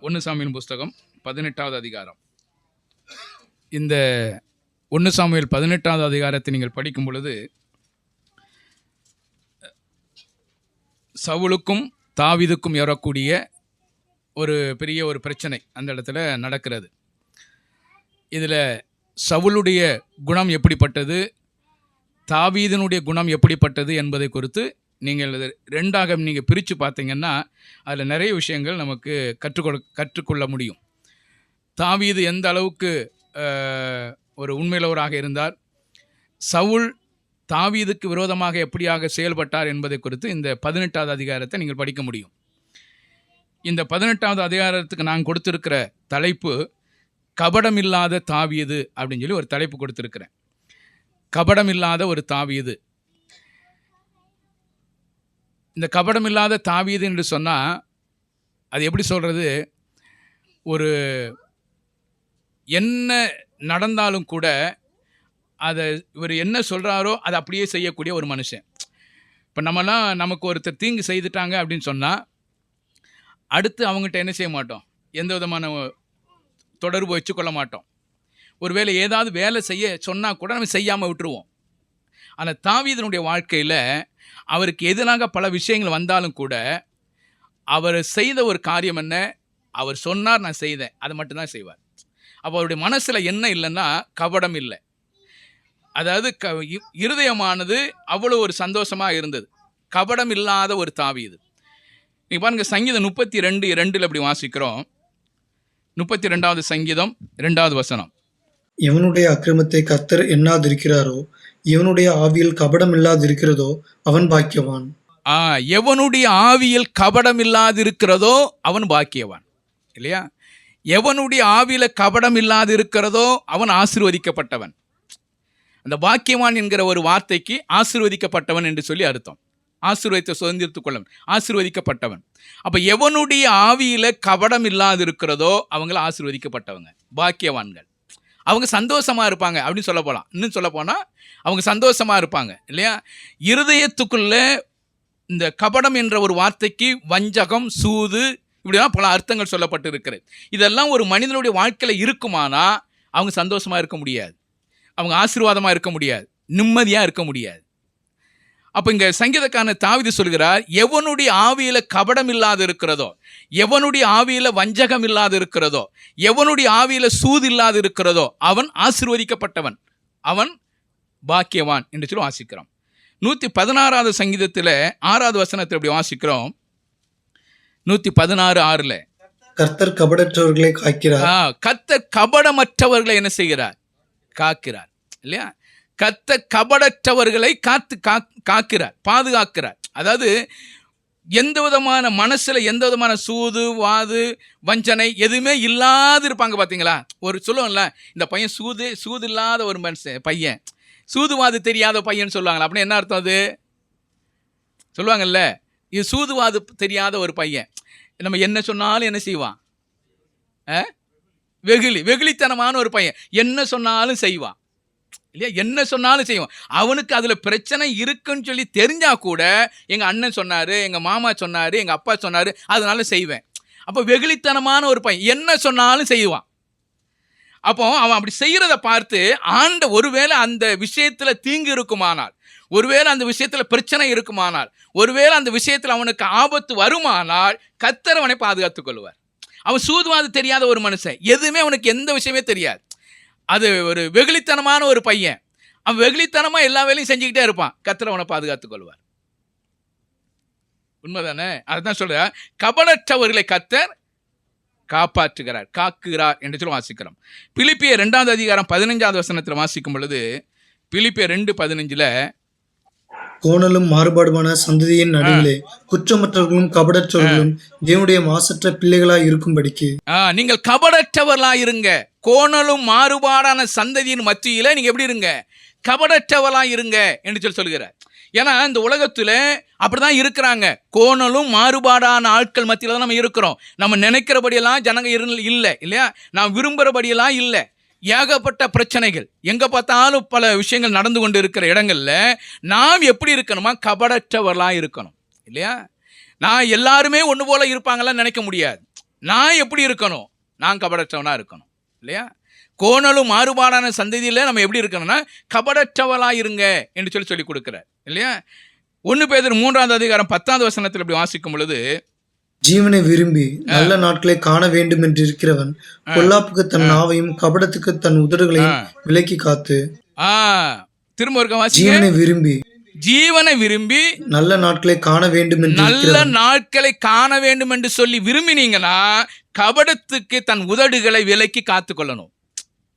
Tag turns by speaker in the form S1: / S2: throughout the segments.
S1: 1 Samuel புஸ்தகம் 18வது அதிகாரம். இந்த 1 சாமுவேல் 18வது அதிகாரத்தை நீங்கள் படிக்கும் பொழுது சவுலுக்கும் தாவீதுக்கும் ஏறக்கூடிய ஒரு பெரிய ஒரு பிரச்சனை அந்த இடத்துல நடக்கிறது. இதில் சவுலுடைய குணம் எப்படிப்பட்டது, தாவீதினுடைய குணம் எப்படிப்பட்டது என்பதை குறித்து நீங்கள் ரெண்டாக நீங்கள் பிரித்து பார்த்தீங்கன்னா அதில் நிறைய விஷயங்கள் நமக்கு கற்றுக்கொள்ள முடியும். தாவீது எந்த அளவுக்கு ஒரு உண்மையுள்ளவராக இருந்தார், சவுல் தாவீதுக்கு விரோதமாக எப்படியாக செயல்பட்டார் என்பதை குறித்து இந்த 18வது அதிகாரத்தை நீங்கள் படிக்க முடியும். இந்த 18வது அதிகாரத்துக்கு நான் கொடுத்திருக்கிற தலைப்பு கபடமில்லாத தாவீது அப்படின்னு சொல்லி ஒரு தலைப்பு கொடுத்திருக்கிறேன். கபடமில்லாத ஒரு தாவீது. இந்த கபடமில்லாத தாவீது என்று சொன்னால் அது எப்படி சொல்கிறது, ஒரு என்ன நடந்தாலும் கூட அதை இவர் என்ன சொல்கிறாரோ அதை அப்படியே செய்யக்கூடிய ஒரு மனுஷன். இப்போ நமக்கு ஒருத்தர் தீங்கு செய்துட்டாங்க அப்படின்னு சொன்னால் அடுத்து அவங்ககிட்ட என்ன செய்ய மாட்டோம், எந்த விதமான தொடர்பு வச்சுக்கொள்ள மாட்டோம். ஒருவேளை ஏதாவது வேலை செய்ய சொன்னால் கூட நம்ம செய்யாமல் விட்டுருவோம். ஆனால் தாவீதினுடைய வாழ்க்கையில் அவருக்கு எதிராக பல விஷயங்கள் வந்தாலும் கூட அவர் செய்த ஒரு காரியம் என்ன, அவர் சொன்னார் நான் செய்தேன், அதை மட்டும்தான் செய்வார். அப்போ அவருடைய மனசில் என்ன இல்லைன்னா கபடம் இல்லை. அதாவது இருதயமானது அவ்வளோ ஒரு சந்தோஷமாக இருந்தது. கபடம் இல்லாத ஒரு தாவீது. நீங்கள் பாருங்கள், சங்கீதம் 32:2 அப்படி வாசிக்கிறோம். 32வது சங்கீதம் 2வது வசனம்.
S2: எவனுடைய அக்கிரமத்தை கர்த்தர் எண்ணாதிருக்கிறாரோ, எவனுடைய ஆவியில் கபடம் இல்லாதிருக்கிறதோ அவன் பாக்கியவான்.
S1: எவனுடைய ஆவியில் கபடம் இல்லாதிருக்கிறதோ அவன் பாக்கியவான், இல்லையா? எவனுடைய ஆவியில் கபடம் இல்லாதிருக்கிறதோ அவன் ஆசீர்வதிக்கப்பட்டவன். அந்த பாக்கியவான் என்கிற ஒரு வார்த்தைக்கு ஆசீர்வதிக்கப்பட்டவன் என்று சொல்லி அர்த்தம். ஆசீர்வதித்த சுதந்திரத்துக் கொள்ளவன், ஆசீர்வதிக்கப்பட்டவன். அப்போ எவனுடைய ஆவியில் கபடம் இல்லாதிருக்கிறதோ அவங்கள ஆசீர்வதிக்கப்பட்டவங்க, பாக்கியவான்கள். அவங்க சந்தோஷமாக இருப்பாங்க அப்படின்னு சொல்ல போகலாம். இன்னும் சொல்ல போனால் அவங்க சந்தோஷமாக இருப்பாங்க, இல்லையா? இருதயத்துக்குள்ளே இந்த கபடம் என்ற ஒரு வார்த்தைக்கு வஞ்சகம், சூது, இப்படிதான் பல அர்த்தங்கள் சொல்லப்பட்டு இருக்கிறது. இதெல்லாம் ஒரு மனிதனுடைய வாழ்க்கையில் இருக்குமானா அவங்க சந்தோஷமாக இருக்க முடியாது, அவங்க ஆசீர்வாதமாக இருக்க முடியாது, நிம்மதியாக இருக்க முடியாது. அப்போ இங்கே சங்கீதக்காரன் தாவீது சொல்கிறார், எவனுடைய ஆவியில் கபடம் இல்லாது இருக்கிறதோ, எவனுடைய ஆவியில் வஞ்சகம் இல்லாது இருக்கிறதோ, எவனுடைய ஆவியில் சூது இல்லாது இருக்கிறதோ அவன் ஆசீர்வதிக்கப்பட்டவன், அவன் பாக்கியவான் என்று சொல்லி வாசிக்கிறோம். 116வது சங்கீதத்தில் 6வது வசனத்தில் அப்படி வாசிக்கிறோம். 116:6
S2: கர்த்தர் கபடற்றவர்களை காக்கிறார்.
S1: கர்த்தர் கபடமற்றவர்களை என்ன செய்கிறார், காக்கிறார், இல்லையா? கர்த்தர் கபடற்றவர்களை காக்கிறார், பாதுகாக்கிறார். அதாவது எந்த விதமான மனசில் எந்த விதமான சூது, வாது, வஞ்சனை எதுவுமே இல்லாது இருப்பாங்க. பார்த்தீங்களா? ஒரு சொல்லுவோம்ல, இந்த பையன் சூது இல்லாத ஒரு மனுஷன், பையன் சூதுவாது தெரியாத பையன் சொல்லுவாங்களா? அப்படின்னு என்ன அர்த்தம்? அது சொல்லுவாங்கல்ல, இது சூதுவாது தெரியாத ஒரு பையன். நம்ம என்ன சொன்னாலும் என்ன செய்வான், வெகுளித்தனமான ஒரு பையன், என்ன சொன்னாலும் செய்வான், இல்லையா? என்ன சொன்னாலும் செய்வான். அவனுக்கு அதில் பிரச்சனை இருக்குன்னு சொல்லி தெரிஞ்சா கூட எங்கள் அண்ணன் சொன்னார், எங்கள் மாமா சொன்னார், எங்கள் அப்பா சொன்னார், அதனால செய்வேன். அப்போ வெகுளித்தனமான ஒரு பையன் என்ன சொன்னாலும் செய்வான். அப்போ அவன் அப்படி செய்கிறத பார்த்து ஒருவேளை அந்த விஷயத்தில் தீங்கு இருக்குமானால், ஒருவேளை அந்த விஷயத்தில் பிரச்சனை இருக்குமானால், ஒருவேளை அந்த விஷயத்தில் அவனுக்கு ஆபத்து வருமானால் கர்த்தர் அவனை பாதுகாத்துக் கொள்வார். அவன் சூதுவாது தெரியாத ஒரு மனுஷன், எதுவுமே அவனுக்கு எந்த விஷயமே தெரியாது, அது ஒரு வெகுளித்தனமான ஒரு பையன், அவன் வெகுளித்தனமாக எல்லா வேலையும் செஞ்சுக்கிட்டே இருப்பான், கர்த்தர் அவனை பாதுகாத்துக் கொள்வார். உண்மைதானே? அதுதான் சொல்ற, கபடற்றவர்களை கர்த்தர் காப்பாற்றுகிறார், காக்குகிறார் என்று சொல்லி வாசிக்கிறோம். பிலிப்பியர் 2வது அதிகாரம் 15வது வசனத்தில் வாசிக்கும் பொழுது, பிலிப்பியர் 2:15
S2: கோணலும் மாறுபாடுமான சந்ததியின் நடுவிலே குற்றமற்றவர்களும் கபடற்றவர்களும் தேவனுடைய மாசற்ற பிள்ளைகளாய் இருக்கும்படிக்கு
S1: நீங்கள் கபடற்றவர்களாய் இருங்க. கோணலும் மாறுபாடான சந்ததியின் மத்தியில நீங்க எப்படி இருங்க, கபடற்றவர்களாய் இருங்க என்று சொல்கிறார். ஏன்னா இந்த உலகத்தில் அப்படிதான் இருக்கிறாங்க, கோணலும் மாறுபாடான ஆட்கள் மத்தியில் தான் நம்ம இருக்கிறோம். நம்ம நினைக்கிறபடியெல்லாம் ஜனங்க இல்லை, இல்லையா? நாம் விரும்புகிறபடியெல்லாம் இல்லை. ஏகப்பட்ட பிரச்சனைகள், எங்கே பார்த்தாலும் பல விஷயங்கள் நடந்து கொண்டு இருக்கிற இடங்களில் நாம் எப்படி இருக்கணுமா, கபடற்றவர்களாக இருக்கணும், இல்லையா? நான் எல்லாருமே ஒன்று போல இருப்பாங்களான்னு நினைக்க முடியாது. நான் எப்படி இருக்கணும்? நான் கபடற்றவனாக இருக்கணும் இல்லையா? கோணலும் மாறுபாடான சந்ததியில் நம்ம எப்படி இருக்கணும்னா கபடற்றவளாக இருங்க என்று சொல்லி கொடுக்குறார் இல்லையா? 1 பேதுரு 3ஆம் அதிகாரம் 10ஆவது வசனத்தில் இப்படி வாசிக்கும் பொழுது,
S2: ஜீவனை விரும்பி நல்ல நாட்களை காண வேண்டும் என்று இருக்கிறவன் பொல்லாப்புக்கு தன் நாவையும் கபடத்துக்கு தன் உதடுகளையும் விலக்கி காத்து.
S1: திரும்ப இருக்க வாசி. ஜீவனை விரும்பி
S2: நல்ல நாட்களை காண வேண்டும் என்று
S1: நல்ல நாட்களை காண வேண்டும் என்று சொல்லி விரும்பினீங்கன்னா கபடத்துக்கு தன் உதடுகளை விலக்கி காத்து கொள்ளணும்.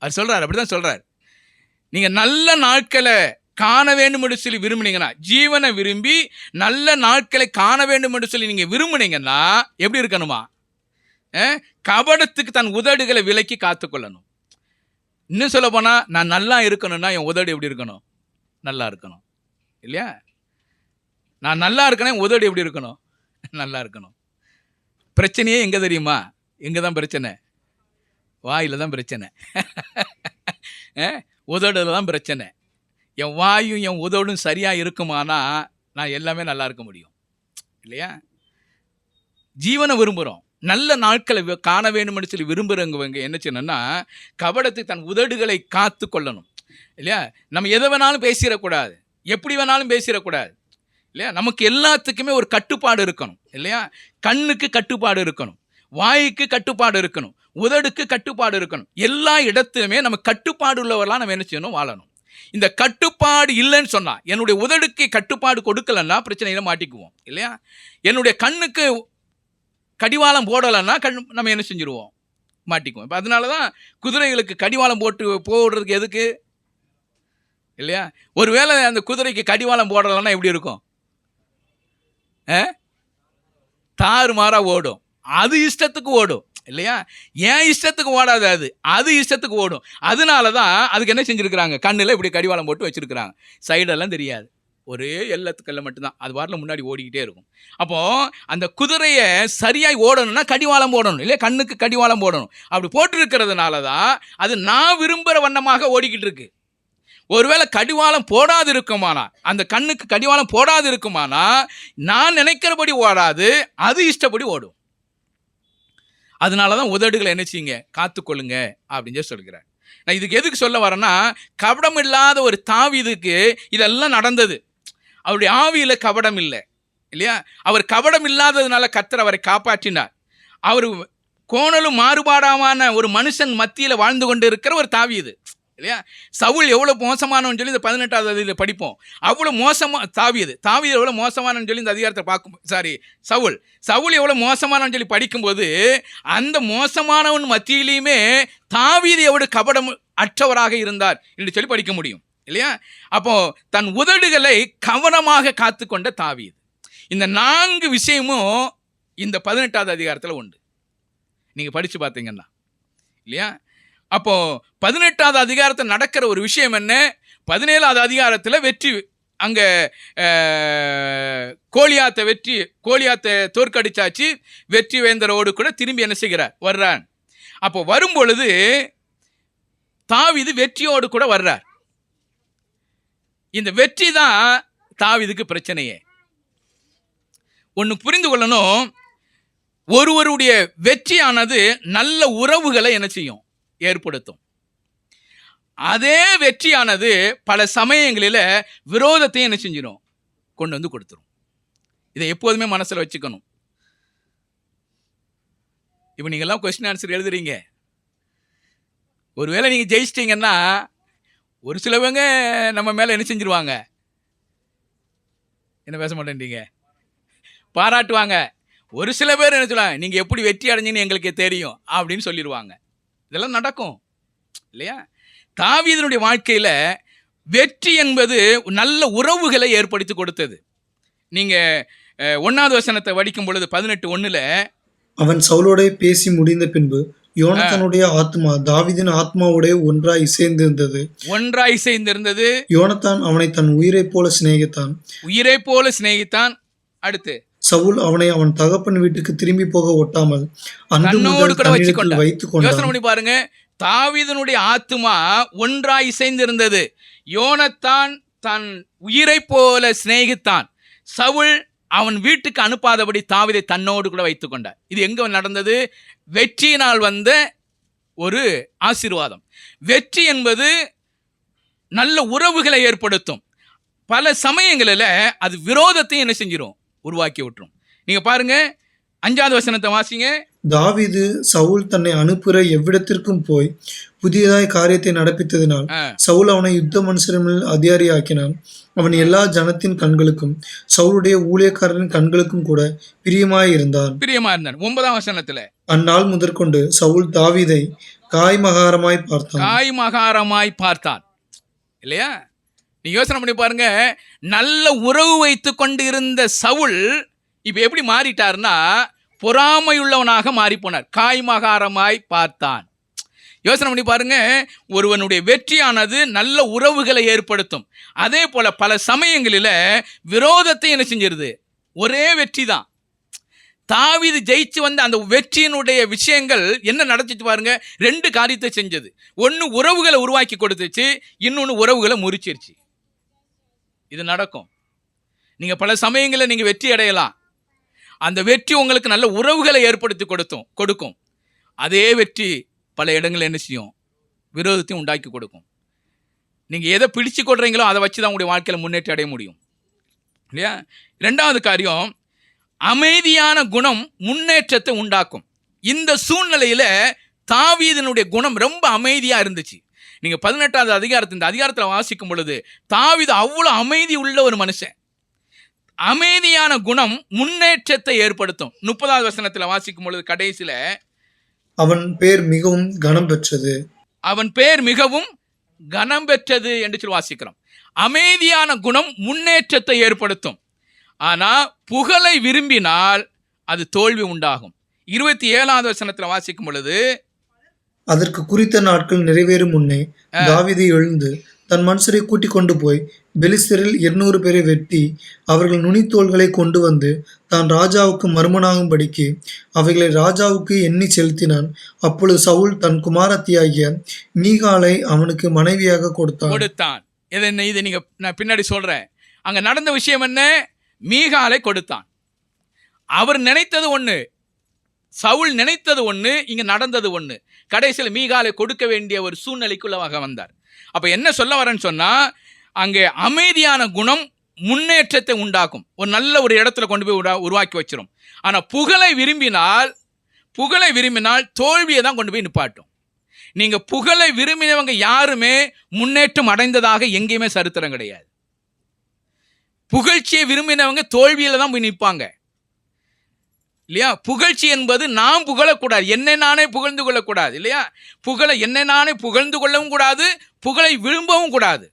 S1: அது சொல்றாரு, அப்படிதான் சொல்றாரு. நீங்க நல்ல நாட்களை காண வேண்டும் என்று சொல்லி விரும்புனீங்கன்னா, ஜீவனை விரும்பி நல்ல நாட்களை காண வேண்டும் என்று சொல்லி நீங்க விரும்புனீங்கன்னா எப்படி இருக்கணுமா? கபடத்துக்கு தன் உதடுகளை விலக்கி காத்துக்கொள்ளணும். இன்னும் சொல்ல போனா, நான் நல்லா இருக்கணும்னா என் உதடு எப்படி இருக்கணும்? நல்லா இருக்கணும் இல்லையா? நான் நல்லா இருக்கணும், உதடு எப்படி இருக்கணும்? நல்லா இருக்கணும். பிரச்சனையே எங்க தெரியுமா? எங்க தான் பிரச்சனை? வாயில தான் பிரச்சனை. உதடுல தான் பிரச்சனை. என் வாயும் என் உதடும் சரியாக இருக்குமானா நான் எல்லாமே நல்லா இருக்க முடியும் இல்லையா? ஜீவனை விரும்புகிறோம், நல்ல நாட்களை காண வேணும்னு சொல்லி விரும்புகிறவங்க என்ன செய்யணும்னா கபடத்துக்கு தன் உதடுகளை காத்து கொள்ளணும் இல்லையா? நம்ம எதை வேணாலும் பேசிடக்கூடாது, எப்படி வேணாலும் பேசிடக்கூடாது இல்லையா? நமக்கு எல்லாத்துக்குமே ஒரு கட்டுப்பாடு இருக்கணும் இல்லையா? கண்ணுக்கு கட்டுப்பாடு இருக்கணும், வாய்க்கு கட்டுப்பாடு இருக்கணும், உதடுக்கு கட்டுப்பாடு இருக்கணும். எல்லா இடத்துலையுமே நம்ம கட்டுப்பாடு உள்ளவரெல்லாம் நம்ம என்ன செய்யணும்? வாழணும். இந்த கட்டுப்பாடு இல்லைன்னு சொன்னா, என்னுடைய உதடுக்கு கட்டுப்பாடு கொடுக்கலன்னா பிரச்சனையில மாட்டிக்குவோம் இல்லையா? என்னுடைய கண்ணுக்கு கடிவாளம் போடலைன்னா நம்ம என்ன செஞ்சிருவோம்? மாட்டிக்குவோம். இப்போ அதனால தான் குதிரைகளுக்கு கடிவாளம் போடுறதுக்கு எதுக்கு இல்லையா? ஒருவேளை அந்த குதிரைக்கு கடிவாளம் போடலைன்னா எப்படி இருக்கும்? தாறுமாறா ஓடும், அது இஷ்டத்துக்கு ஓடும் இல்லையா? ஏன் இஷ்டத்துக்கு ஓடாது, அது இஷ்டத்துக்கு ஓடும். அதனால தான் அதுக்கு என்ன செஞ்சுருக்கிறாங்க? கண்ணில் இப்படி கடிவாளம் போட்டு வச்சுருக்கிறாங்க. சைடெல்லாம் தெரியாது, ஒரே எல்லத்துக்கல்ல மட்டும்தான், அது வாரில் முன்னாடி ஓடிக்கிட்டே இருக்கும். அப்போது அந்த குதிரையை சரியாய் ஓடணும்னா கடிவாளம் போடணும் இல்லையா? கண்ணுக்கு கடிவாளம் போடணும். அப்படி போட்டிருக்கிறதுனால தான் அது நான் விரும்புகிற வண்ணமாக ஓடிக்கிட்டு இருக்கு. ஒருவேளை கடிவாளம் போடாது இருக்குமானா, அந்த கண்ணுக்கு கடிவாளம் போடாது இருக்குமானா நான் நினைக்கிறபடி ஓடாது, அது இஷ்டப்படி ஓடும். அதனால தான் உதடுகளை என்ன செய்யுங்க? காத்துக்கொள்ளுங்க அப்படின்னு சொல்கிறார். நான் இதுக்கு எதுக்கு சொல்ல வரேன்னா, கபடம் இல்லாத ஒரு தாவீதுக்கு இதெல்லாம் நடந்தது. அவருடைய ஆவியில் கபடம் இல்லை இல்லையா? அவர் கபடம் இல்லாததுனால கர்த்தர் அவரை காப்பாற்றினார். அவர் கோணலும் மாறுபாடான ஒரு மனுஷன் மத்தியில் வாழ்ந்து கொண்டு இருக்கிற ஒரு தாவீது இல்லையா? சவுல் எவ்வளோ மோசமானவன்னு சொல்லி இந்த 18வது அதில் படிப்போம். அவ்வளோ மோசமாக தாவீது எவ்வளோ மோசமானன்னு சொல்லி இந்த அதிகாரத்தை பார்க்கும். சவுல் எவ்வளோ மோசமானன்னு சொல்லி படிக்கும்போது அந்த மோசமானவன் மத்தியிலையுமே தாவீது எவ்வளோ கபடம் அற்றவராக இருந்தார் என்று சொல்லி படிக்க முடியும் இல்லையா? அப்போ தன் உதடுகளை கவனமாக காத்து கொண்ட தாவீது. இந்த 4 விஷயமும் இந்த 18வது அதிகாரத்தில் உண்டு. நீங்கள் படித்து பார்த்தீங்கன்னா இல்லையா? அப்போ 18வது அதிகாரத்தில் நடக்கிற ஒரு விஷயம் என்ன? 17வது அதிகாரத்தில் வெற்றி, அங்கே கோலியாத்தை தோற்கடிச்சாச்சு. வெற்றி வேந்தரோடு கூட திரும்பி என்ன செய்கிறார்? வர்றார். அப்போ வரும்பொழுது தாவீது வெற்றியோடு கூட வர்றார். இந்த வெற்றி தான் தாவீதுக்கு பிரச்சனையே. ஒன்று புரிந்து கொள்ளணும், ஒருவருடைய வெற்றியானது நல்ல உறவுகளை என்ன செய்யும்? ஏற்படுத்தும். அதே வெற்றியானது பல சமயங்களில் விரோதத்தையும் என்ன செஞ்சிடும்? கொண்டு வந்து கொடுத்துரும். இதை எப்போதுமே மனசில் வச்சுக்கணும். இப்போ நீங்கள்லாம் கொஸ்டின் ஆன்சர் எழுதுறீங்க. ஒருவேளை நீங்கள் ஜெயிச்சிட்டிங்கன்னா ஒரு சிலவங்க நம்ம மேலே என்ன செஞ்சிருவாங்க? என்ன பேச மாட்டேன்றீங்க? பாராட்டுவாங்க. ஒரு சில பேர் என்ன சொல்லுவாங்க, நீங்கள் எப்படி வெற்றி அடைஞ்சின்னு எங்களுக்கு தெரியும் அப்படின்னு சொல்லிடுவாங்க. இதெல்லாம் நடக்கும் இல்லையா? தாவீதினுடைய வாழ்க்கையில் வெற்றி என்பது நல்ல உறவுகளை ஏற்படுத்தி கொடுத்தது. நீங்கள் 1வது வசனத்தை படிக்கும் பொழுது 18:1
S2: அவன் சவுலோட பேசி முடிந்த பின்பு யோனத்தானுடைய ஆத்மா தாவீதின் ஆத்மாவுடைய ஒன்றாய் இசைந்திருந்தது. யோனத்தான் அவனை தன் உயிரை போல சிநேகித்தான். அடுத்து சவுல் அவனை அவன் தகப்பன் வீட்டுக்கு திரும்பி போக ஒட்டாமல்
S1: அன்னோடு கூட வைத்துக் கொண்டான். யோசனை பண்ணி பாருங்க, தாவீதினுடைய ஆத்மா ஒன்றாய் இசைந்திருந்தது. யோனத்தான் தன் உயிரை போல சிநேகித்தான். சவுல் அவன் வீட்டுக்கு அனுப்பாதபடி தாவீதை தன்னோடு கூட வைத்துக் கொண்டார். இது எங்க நடந்தது? வெற்றியினால் வந்த ஒரு ஆசீர்வாதம். வெற்றி என்பது நல்ல உறவுகளை ஏற்படுத்தும். பல சமயங்களில் அது விரோதத்தையும் என்ன செஞ்சிடும், உருவாக்கி விட்டுரும். நீங்க பாருங்க 5வது வசனத்தை வாசிங்க.
S2: தாவீது சவுல் தன்னை அனுப்புகிற எவ்விடத்திற்கும் போய் புதியதாய் காரியத்தை நடப்பித்ததினால் சவுல் அவனை யுத்த மனுஷரில் அதிகாரியாக்கினான். அவன் எல்லா ஜனத்தின் கண்களுக்கும் சவுளுடைய ஊழியக்காரரின் கண்களுக்கும் கூட பிரியமாயிருந்தான்.
S1: 9வது வசனத்துல,
S2: அந்நாள் முதற்கொண்டு சவுல் தாவீதை காய்மகாரமாய் பார்த்தான்.
S1: இல்லையா? நீ யோசனை பண்ணி பாருங்க. நல்ல உறவு வைத்து கொண்டு இருந்த சவுல் இப்ப எப்படி மாறிட்டார்னா பொறாமையுள்ளவனாக மாறி போனார். காய்மகாரமாய் பார்த்தான். யோசனை பண்ணி பாருங்க. ஒருவனுடைய வெற்றியானது நல்ல உறவுகளை ஏற்படுத்தும். அதே போல பல சமயங்களில் விரோதத்தை என்ன செஞ்சிருது. ஒரே வெற்றி தான். தாவீது ஜெயிச்சு வந்த அந்த வெற்றியினுடைய விஷயங்கள் என்ன நடந்துச்சு பாருங்க. 2 காரியத்தை செஞ்சது. ஒன்று உறவுகளை உருவாக்கி கொடுத்துச்சு, இன்னொன்று உறவுகளை முறிச்சிருச்சு. இது நடக்கும். நீங்க பல சமயங்களில் நீங்க வெற்றி அடையலாம். அந்த வெற்றி உங்களுக்கு நல்ல உறவுகளை ஏற்படுத்தி கொடுக்கும். அதே வெற்றி பல இடங்களில் என்ன செய்யும், விரோதத்தையும் உண்டாக்கி கொடுக்கும். நீங்க எதை பிடிச்சு கொள்றீங்களோ அதை வச்சு தான் உங்களுடைய வாழ்க்கையில் முன்னேற்றம் அடைய முடியும். இல்லையா? 2வது காரியம், அமைதியான குணம் முன்னேற்றத்தை உண்டாக்கும். இந்த சூழ்நிலையில தாவீதினுடைய குணம் ரொம்ப அமைதியா இருந்துச்சு. நீங்க 18வது அதிகாரத்தில் வாசிக்கும் பொழுது தாவீது அவ்வளவு அமைதி உள்ள ஒரு மனுஷன். அமைதியான குணம் முன்னேற்றத்தை ஏற்படுத்தும். 30வது வசனத்தில் வாசிக்கும் பொழுது கடைசியில,
S2: அவன் பேர் மிகவும் கனம் பெற்றது என்று சொல்லி வாசிக்கிறோம். அமைதியான குணம் முன்னேற்றத்தை ஏற்படுத்தும். ஆனா புகழை விரும்பினால் அது தோல்வி உண்டாகும். 27வது வசனத்தில் வாசிக்கும் பொழுது, அதற்கு குறித்த நாட்கள் நிறைவேறும் முன்னே தாவீது எழுந்து தன் மனுஷரை கூட்டிக் கொண்டு போய் பெலிஸ்தரில் 200 பேரை வெட்டி அவர்கள் நுனித்தோள்களை கொண்டு வந்து தான் ராஜாவுக்கு மறுமனாகும்படிக்கு அவைகளை ராஜாவுக்கு எண்ணி செலுத்தினான். அப்பொழுது சவுல் தன் குமாரத்தியாகிய மீகாலை அவனுக்கு மனைவியாக கொடுத்தான்.
S1: இது நீங்க நான் பின்னாடி சொல்றேன். அங்க நடந்த விஷயம் என்ன? மீகாலை கொடுத்தான். அவர் நினைத்தது ஒண்ணு, சவுல் நினைத்தது ஒண்ணு, இங்க நடந்தது ஒண்ணு. கடைசியில் மீகாலை கொடுக்க வேண்டிய ஒரு சூழ்நிலைக்குள்ளவாக வந்தார். அப்ப என்ன சொல்ல வரேன்னு சொன்னா, அங்கே அமைதியான குணம் முன்னேற்றத்தை உண்டாக்கும். ஒரு நல்ல ஒரு இடத்துல கொண்டு போய் உருவாக்கி வச்சிரும். ஆனா புகழை விரும்பினால் தோல்வியை தான் கொண்டு போய் நிப்பாட்டும். நீங்க புகழை விரும்பினவங்க யாருமே முன்னேற்றம் அடைந்ததாக எங்கேயுமே சரித்திரம் கிடையாது. புகழ்ச்சியை விரும்பினவங்க தோல்வியில தான் போய் நிற்பாங்க. இல்லையா? புகழ்ச்சி என்பது நாம் புகழக்கூடாது, என்னை நானே புகழ்ந்து கொள்ளக்கூடாது. இல்லையா? புகழை என்னை நானே புகழ்ந்து கொள்ளவும் கூடாது, புகழை விரும்பவும் கூடாது.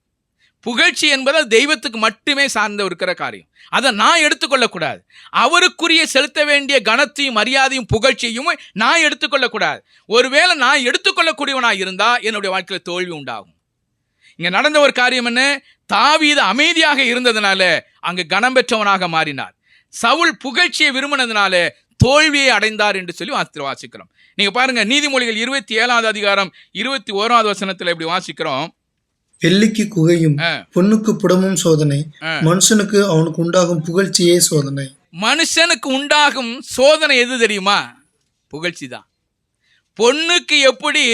S1: புகழ்ச்சி என்பது தெய்வத்துக்கு மட்டுமே சார்ந்த இருக்கிற காரியம். அதை நான் எடுத்துக்கொள்ளக்கூடாது. அவருக்குரிய செலுத்த வேண்டிய கனத்தையும் மரியாதையும் புகழ்ச்சியும் நான் எடுத்துக்கொள்ளக்கூடாது. ஒருவேளை நான் எடுத்துக்கொள்ளக்கூடியவனாக இருந்தால் என்னுடைய வாழ்க்கையில் தோல்வி உண்டாகும். இங்க நடந்த ஒரு காரியம் என்ன? தாவீது அமைதியாக இருந்ததுனால அங்கு கனம் பெற்றவனாக மாறினார். சவுல் புகழ்ச்சியை விரும்பினதுனால தோல்வியை அடைந்தார் என்று சொல்லி வாசிக்கிறோம். நீங்க பாருங்க, நீதிமொழிகள் 27வது அதிகாரம் 21வது வசனத்துல இப்படி வாசிக்கிறோம்.
S2: வெள்ளிக்கு குகையும் பொன்னுக்கு புடமும் சோதனை, மனுஷனுக்கு அவனுக்கு உண்டாகும் புகழ்ச்சியே சோதனை.
S1: மனுஷனுக்கு உண்டாகும் சோதனை எது தெரியுமா? புகழ்ச்சி தான். பொன்னுக்கு எப்படி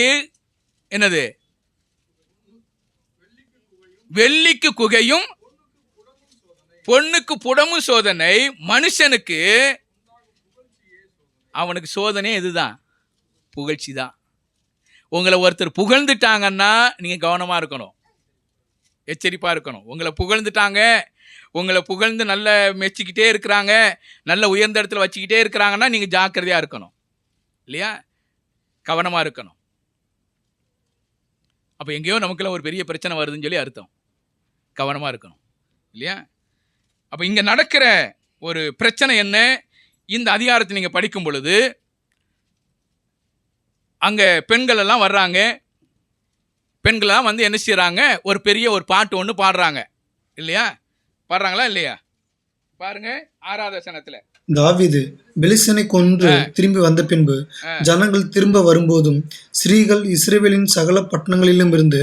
S1: என்னது? வெள்ளிக்கு குகையும் பொன்னுக்கு புடமும் சோதனை. மனுஷனுக்கு அவனுக்கு சோதனை எதுதான்? புகழ்ச்சி தான். உங்களை ஒருத்தர் புகழ்ந்துட்டாங்கன்னா நீங்க கவனமா இருக்கணும், எச்சரிப்பா இருக்கணும். உங்களை புகழ்ந்து நல்ல மெச்சிக்கிட்டே இருக்கிறாங்க, நல்ல உயர்ந்த இடத்துல வச்சுக்கிட்டே இருக்கிறாங்கன்னா நீங்க ஜாக்கிரதையா இருக்கணும். இல்லையா? கவனமா இருக்கணும். அப்ப எங்கேயோ நமக்குள்ள ஒரு பெரிய பிரச்சனை வருதுன்னு சொல்லி அர்த்தம். கவனமா இருக்கணும். இல்லையா? அப்ப இங்க நடக்கிற ஒரு பிரச்சனை என்ன? இந்த அதிகாரத்தை நீங்க படிக்கும் பொழுது அங்க பெண்கள் எல்லாம் வர்றாங்க. பெண்கள் எல்லாம் வந்து என்ன செய்யறாங்க? ஒரு பெரிய ஒரு பாட்டு ஒன்று பாடுறாங்க. இல்லையா? பாடுறாங்களா இல்லையா? பாருங்க 6வது வசனத்துல.
S3: தாவீது பெலிஸ்தனை கொன்று திரும்பி வந்த பின்பு ஜனங்கள் திரும்ப வரும்போதும் ஸ்திரீகள் இஸ்ரவேலின் சகல பட்டணங்களிலும் இருந்து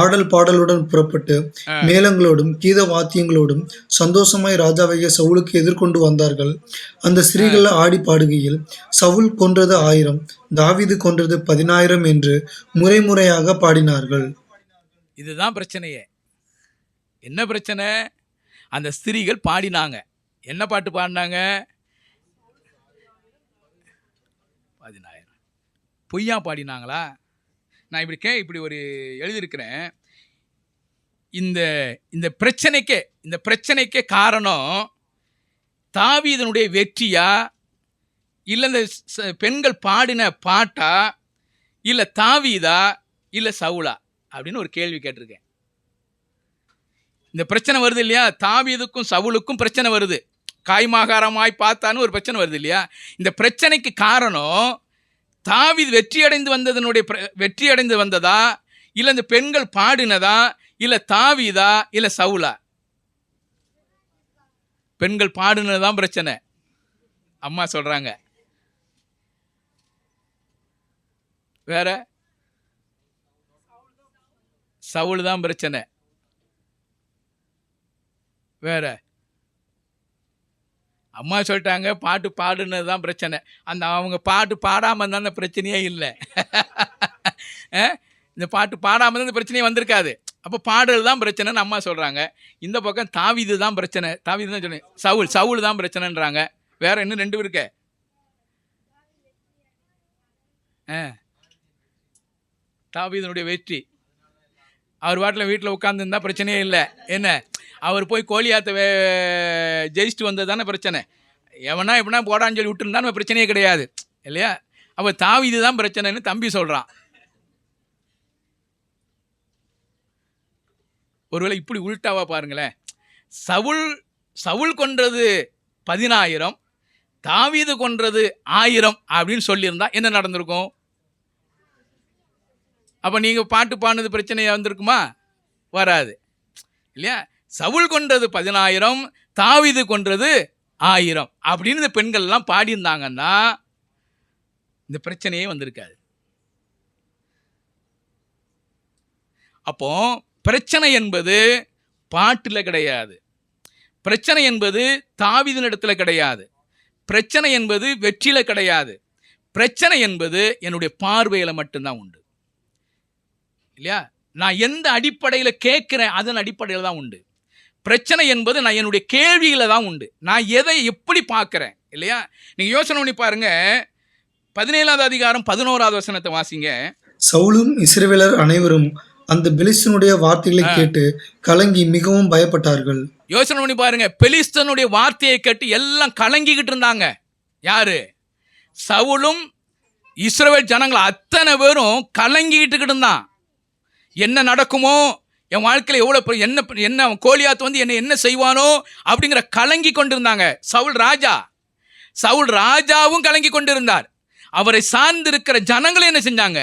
S3: ஆடல் பாடலுடன் புறப்பட்டு மேளங்களோடும் கீத வாத்தியங்களோடும் சந்தோஷமாய் ராஜாவாகிய சவுலுக்கு எதிர்கொண்டு வந்தார்கள். அந்த ஸ்திரீகள் ஆடி பாடுகையில், சவுல் கொன்றது 1000, தாவீது கொன்றது 10,000 என்று முறையாக பாடினார்கள்.
S2: இதுதான் பிரச்சனையே. என்ன பிரச்சனை? அந்த ஸ்திரீகள் பாடினாங்க. என்ன பாட்டு பாடினாங்க? 10,000 பொய்யா பாடினாங்களா? நான் இப்படி ஒரு எழுதியிருக்கிறேன். இந்த பிரச்சனைக்கே காரணம் தாவீதனுடைய வெற்றியா, இல்லை இந்த பெண்கள் பாடின பாட்டா, இல்லை தாவீதா, இல்லை சவுலா அப்படின்னு ஒரு கேள்வி கேட்டிருக்கேன். இந்த பிரச்சனை வருது இல்லையா? தாவீதுக்கும் சவுலுக்கும் பிரச்சனை வருது. காய்மாகாரமாய் பார்த்தான்னு ஒரு பிரச்சனை வருது இல்லையா? இந்த பிரச்சனைக்கு காரணம் தாவீது வெற்றி அடைந்து வந்ததா, இல்லை இந்த பெண்கள் பாடினதா, இல்லை தாவீதா, இல்லை சவுலா? பெண்கள் பாடினதுதான் பிரச்சனை, அம்மா சொல்றாங்க. வேற சவுல் தான் பிரச்சனை. வேற அம்மா சொல்லிட்டாங்க பாட்டு பாடுனது தான் பிரச்சனை. அவங்க பாட்டு பாடாமல் இருந்தால் அந்த பிரச்சனையே இல்லை. இந்த பாட்டு பாடாமல் தான் இந்த பிரச்சனையே வந்திருக்காது. அப்போ பாடல் தான் பிரச்சனைன்னு அம்மா சொல்கிறாங்க. இந்த பக்கம் தாவீது தான் பிரச்சனை. தாவீது தான் சொன்னேன், சவுல் தான் பிரச்சனைன்றாங்க. வேற இன்னும் 2 இருக்க. தாவீதனுடைய வெற்றி. அவர் வீட்டில் உட்காந்துருந்தா பிரச்சனையே இல்லை. என்ன, அவர் போய் கோலியாத்தை ஜெயிச்சுட்டு வந்தது தானே பிரச்சனை. எப்படின்னா போடான்னு சொல்லி விட்டுருந்தா நம்ம பிரச்சனையே கிடையாது இல்லையா? அப்போ தாவீது தான் பிரச்சனைன்னு தம்பி சொல்கிறான். ஒருவேளை இப்படி உள்டாவா பாருங்களேன். சவுல் கொன்றது 10,000, தாவீது கொன்றது 1000 அப்படின்னு சொல்லியிருந்தா என்ன நடந்திருக்கும்? அப்போ நீங்கள் பாட்டு பாடுனது பிரச்சனையாக வந்திருக்குமா? வராது இல்லையா? சவுல் கொன்றது 10,000, தாவீது கொன்றது 1000 அப்படின்னு இந்த பெண்கள்லாம் பாடியிருந்தாங்கன்னா இந்த பிரச்சனையே வந்திருக்காது. அப்போ பிரச்சனை என்பது பாட்டில் கிடையாது. பிரச்சனை என்பது தாவீதினிடத்தில் கிடையாது. பிரச்சனை என்பது வெற்றியில் கிடையாது. பிரச்சனை என்பது என்னுடைய பார்வையில் மட்டும்தான் உண்டு இல்லையா? நான் எந்த அடிப்படையில் கேட்குறேன் அதன் அடிப்படையில் தான் உண்டு. பிரச்சனை என்பது நான் என்னுடைய கேள்வியில் தான் உண்டு. நான் எதை எப்படி பார்க்குறேன் இல்லையா? நீங்கள் யோசனை பண்ணி பாருங்க. 17வது அதிகாரம் 11வது வசனத்தை வாசிங்க.
S3: சவுலும் இஸ்ரவேலர் அனைவரும் அந்த பெலிஸ்தனுடைய வார்த்தைகளை கேட்டு கலங்கி மிகவும் பயப்பட்டார்கள்.
S2: யோசனை பண்ணி பாருங்க. பெலிஸ்தனுடைய வார்த்தையை கேட்டு எல்லாம் கலங்கிக்கிட்டு இருந்தாங்க. யாரு? சவுலும் இஸ்ரவேல் ஜனங்கள் அத்தனை பேரும் கலங்கிக்கிட்டு இருந்தான். என்ன நடக்குமோ, என் வாழ்க்கையில் எவ்வளோ என்ன கோலியாத் வந்து என்ன செய்வானோ அப்படிங்கிற கலங்கி கொண்டிருந்தாங்க. சவுல் ராஜாவும் கலங்கி கொண்டிருந்தார். அவரை சார்ந்திருக்கிற ஜனங்களும் என்ன செஞ்சாங்க?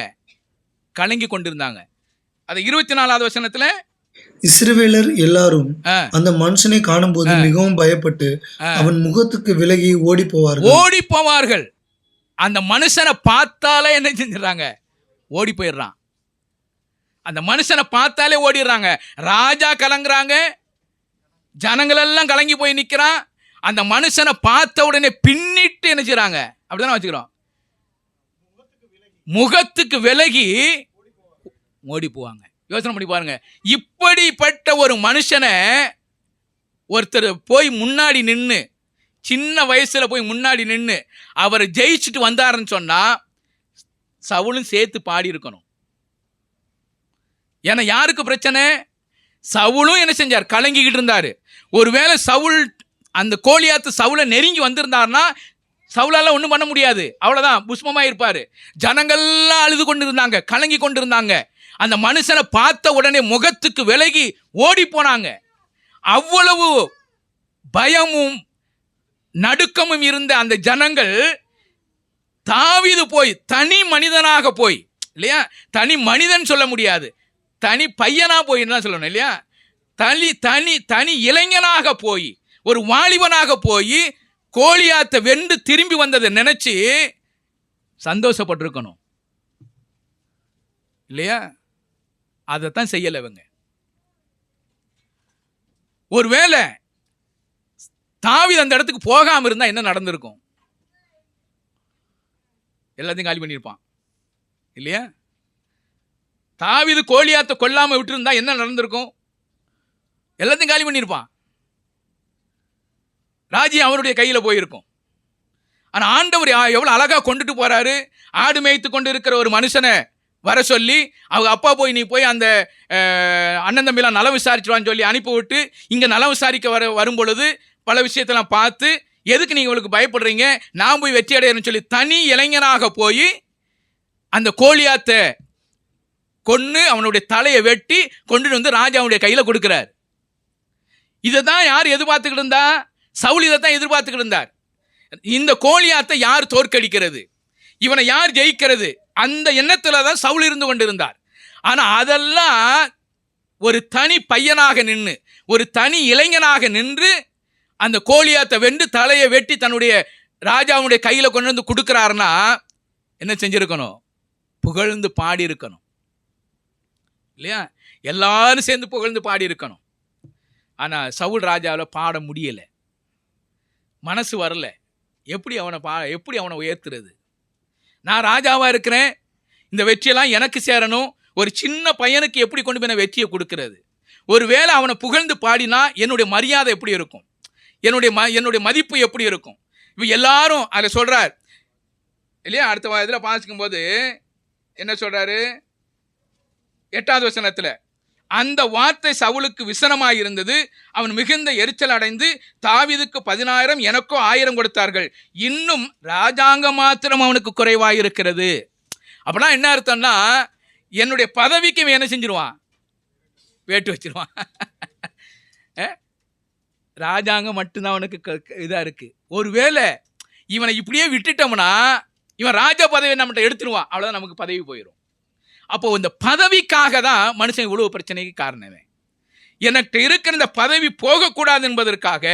S2: கலங்கி கொண்டிருந்தாங்க. அது 24வது வசனத்துல
S3: இஸ்ரவேலர் எல்லாரும் அந்த மனுஷனை காணும்போது மிகவும் பயப்பட்டு அவன் முகத்துக்கு விலகி ஓடி போவார்கள். அந்த மனுஷனை பார்த்தாலே என்ன செஞ்சிடறாங்க? ஓடி போயிடுறான். அந்த மனுஷனை பார்த்தாலே ஓடிடுறாங்க. ராஜா கலங்குறாங்க, ஜனங்கள் எல்லாம் கலங்கி போய் நிற்கிறான். அந்த மனுஷனை பார்த்த உடனே பின்னிட்டு என்ன செய்றாங்க? அப்படிதானே வச்சுக்கிறோம். முகத்துக்கு விலகி ஓடி போவாங்க. யோசனை பண்ணி பாருங்க. இப்படிப்பட்ட ஒரு மனுஷனை ஒருத்தர் போய் முன்னாடி நின்று, சின்ன வயசுல போய் முன்னாடி நின்று அவரை ஜெயிச்சுட்டு வந்தாருன்னு சொன்னா சவுலும் சேர்த்து பாடி இருக்கணும். ஏன்னா யாருக்கு பிரச்சனை? சவுலும் என்ன செஞ்சார்? கலங்கிக்கிட்டு இருந்தாரு. ஒருவேளை சவுல் அந்த கோலியாத்து சவுலை நெருங்கி வந்திருந்தாருன்னா சவுலால ஒன்றும் பண்ண முடியாது. அவ்வளோதான், புஷ்பமாக இருப்பார். ஜனங்கள்லாம் அழுது கொண்டு இருந்தாங்க, கலங்கி கொண்டு இருந்தாங்க. அந்த மனுஷனை பார்த்த உடனே முகத்துக்கு விலகி ஓடி போனாங்க. அவ்வளவு பயமும் நடுக்கமும் இருந்த அந்த ஜனங்கள் தாவீது போய் தனி மனிதனாக போய் இல்லையா? தனி மனிதன் சொல்ல முடியாது, தனி பையனா போய் என்ன சொல்லணும் இல்லையா? தனி இளைஞனாக போய், ஒரு வாலிபனாக போய்
S2: கோலியாத்தை வென்று திரும்பி வந்ததை நினைச்சு சந்தோஷப்பட்டிருக்கணும் இல்லையா? அதைத்தான் செய்யலை இவங்க. ஒருவேளை தாவீது அந்த இடத்துக்கு போகாம இருந்தா என்ன நடந்திருக்கும்? எல்லாத்தையும் காலி பண்ணியிருப்பான் இல்லையா? தாவீது கோலியாத்தை கொல்லாம விட்டுருந்தா என்ன நடந்திருக்கும்? எல்லாத்தையும் காலி பண்ணியிருப்பான். ராஜ்யம் அவருடைய கையில போயிருக்கும். ஆனா ஆண்டவர் எவ்வளவு அழகா கொண்டுட்டு போறாரு. ஆடு மேய்த்து கொண்டு இருக்கிற ஒரு மனுஷனை வர சொல்லி, அவங்க அப்பா போய் நீ போய் அந்த அண்ணன் தம்பிலாம் நலம் விசாரிச்சுவான்னு சொல்லி அனுப்பிவிட்டு இங்க நலம் விசாரிக்க வரும் பொழுது பல விஷயத்தெல்லாம் பார்த்து, எதுக்கு நீங்க இவளுக்கு பயப்படுறீங்க, நான் போய் வெற்றி அடையணும்னு சொல்லி தனி இளைஞனாக போய் அந்த கோலியாத்தை கொன்னு அவனுடைய தலையை வெட்டி கொண்டுட்டு வந்து ராஜாவுடைய கையில கொடுக்கிறார். இதை தான் யார் எதிர்பார்த்துக்கிட்டு இருந்தா? சவுல் இதைத்தான் எதிர்பார்த்துக்கிட்டு இருந்தார். இந்த கோலியாத்தை யார் தோற்கடிக்கிறது, இவனை யார் ஜெயிக்கிறது, அந்த எண்ணத்துல தான் சவுல் இருந்து கொண்டிருந்தார். ஆனா அதெல்லாம் ஒரு தனி பையனாக நின்று, ஒரு தனி இளைஞனாக நின்று அந்த கோலியாத்தை வென்று தலையை வெட்டி தன்னுடைய ராஜாவுடைய கையில கொண்டு வந்து கொடுக்கிறாருன்னா என்ன செஞ்சிருக்கணும்? புகழ்ந்து பாடி இருக்கணும் இல்லையா? எல்லாரும் சேர்ந்து புகழ்ந்து பாடி இருக்கணும். ஆனா சவுல் ராஜாவில் பாட முடியல, மனசு வரல. எப்படி அவனை உயர்த்துறது? நான் ராஜாவா இருக்கிறேன், இந்த வெற்றியெல்லாம் எனக்கு சேரணும். ஒரு சின்ன பையனுக்கு எப்படி கொண்டு போய் வெற்றியை கொடுக்கிறது? ஒருவேளை அவனை புகழ்ந்து பாடினா என்னுடைய மரியாதை எப்படி இருக்கும், என்னுடைய மதிப்பு எப்படி இருக்கும்? இப்போ எல்லாரும் அதில் சொல்றார் இல்லையா? அடுத்த இதில் பாசிக்கும் போது என்ன சொல்றாரு? 8வது வசனத்துல, அந்த வார்த்தை சவுலுக்கு விசனமாய் இருந்தது. அவன் மிகுந்த எரிச்சல் அடைந்து, தாவீதுக்கு 10,000 எனக்கோ 1000 கொடுத்தார்கள், இன்னும் ராஜாங்கம் மாத்திரம் அவனுக்கு குறைவாய் இருக்கிறது. அப்படின்னா என்ன அர்த்தம்னா, என்னுடைய பதவிக்கு இவன் என்ன செஞ்சிருவான்? வேட்டு வச்சிருவான். ராஜாங்கம் மட்டும்தான் அவனுக்கு இதா இருக்கு. ஒருவேளை இவனை இப்படியே விட்டுட்டோம்னா இவன் ராஜா பதவியை நம்மகிட்ட எடுத்துருவான், அவ்வளவுதான், நமக்கு பதவி போயிடும். அப்போ இந்த பதவிக்காக தான் மனுஷன் இவ்வளவு பிரச்சனைக்கு காரணமே. எனக்கு இருக்கிற இந்த பதவி போகக்கூடாது என்பதற்காக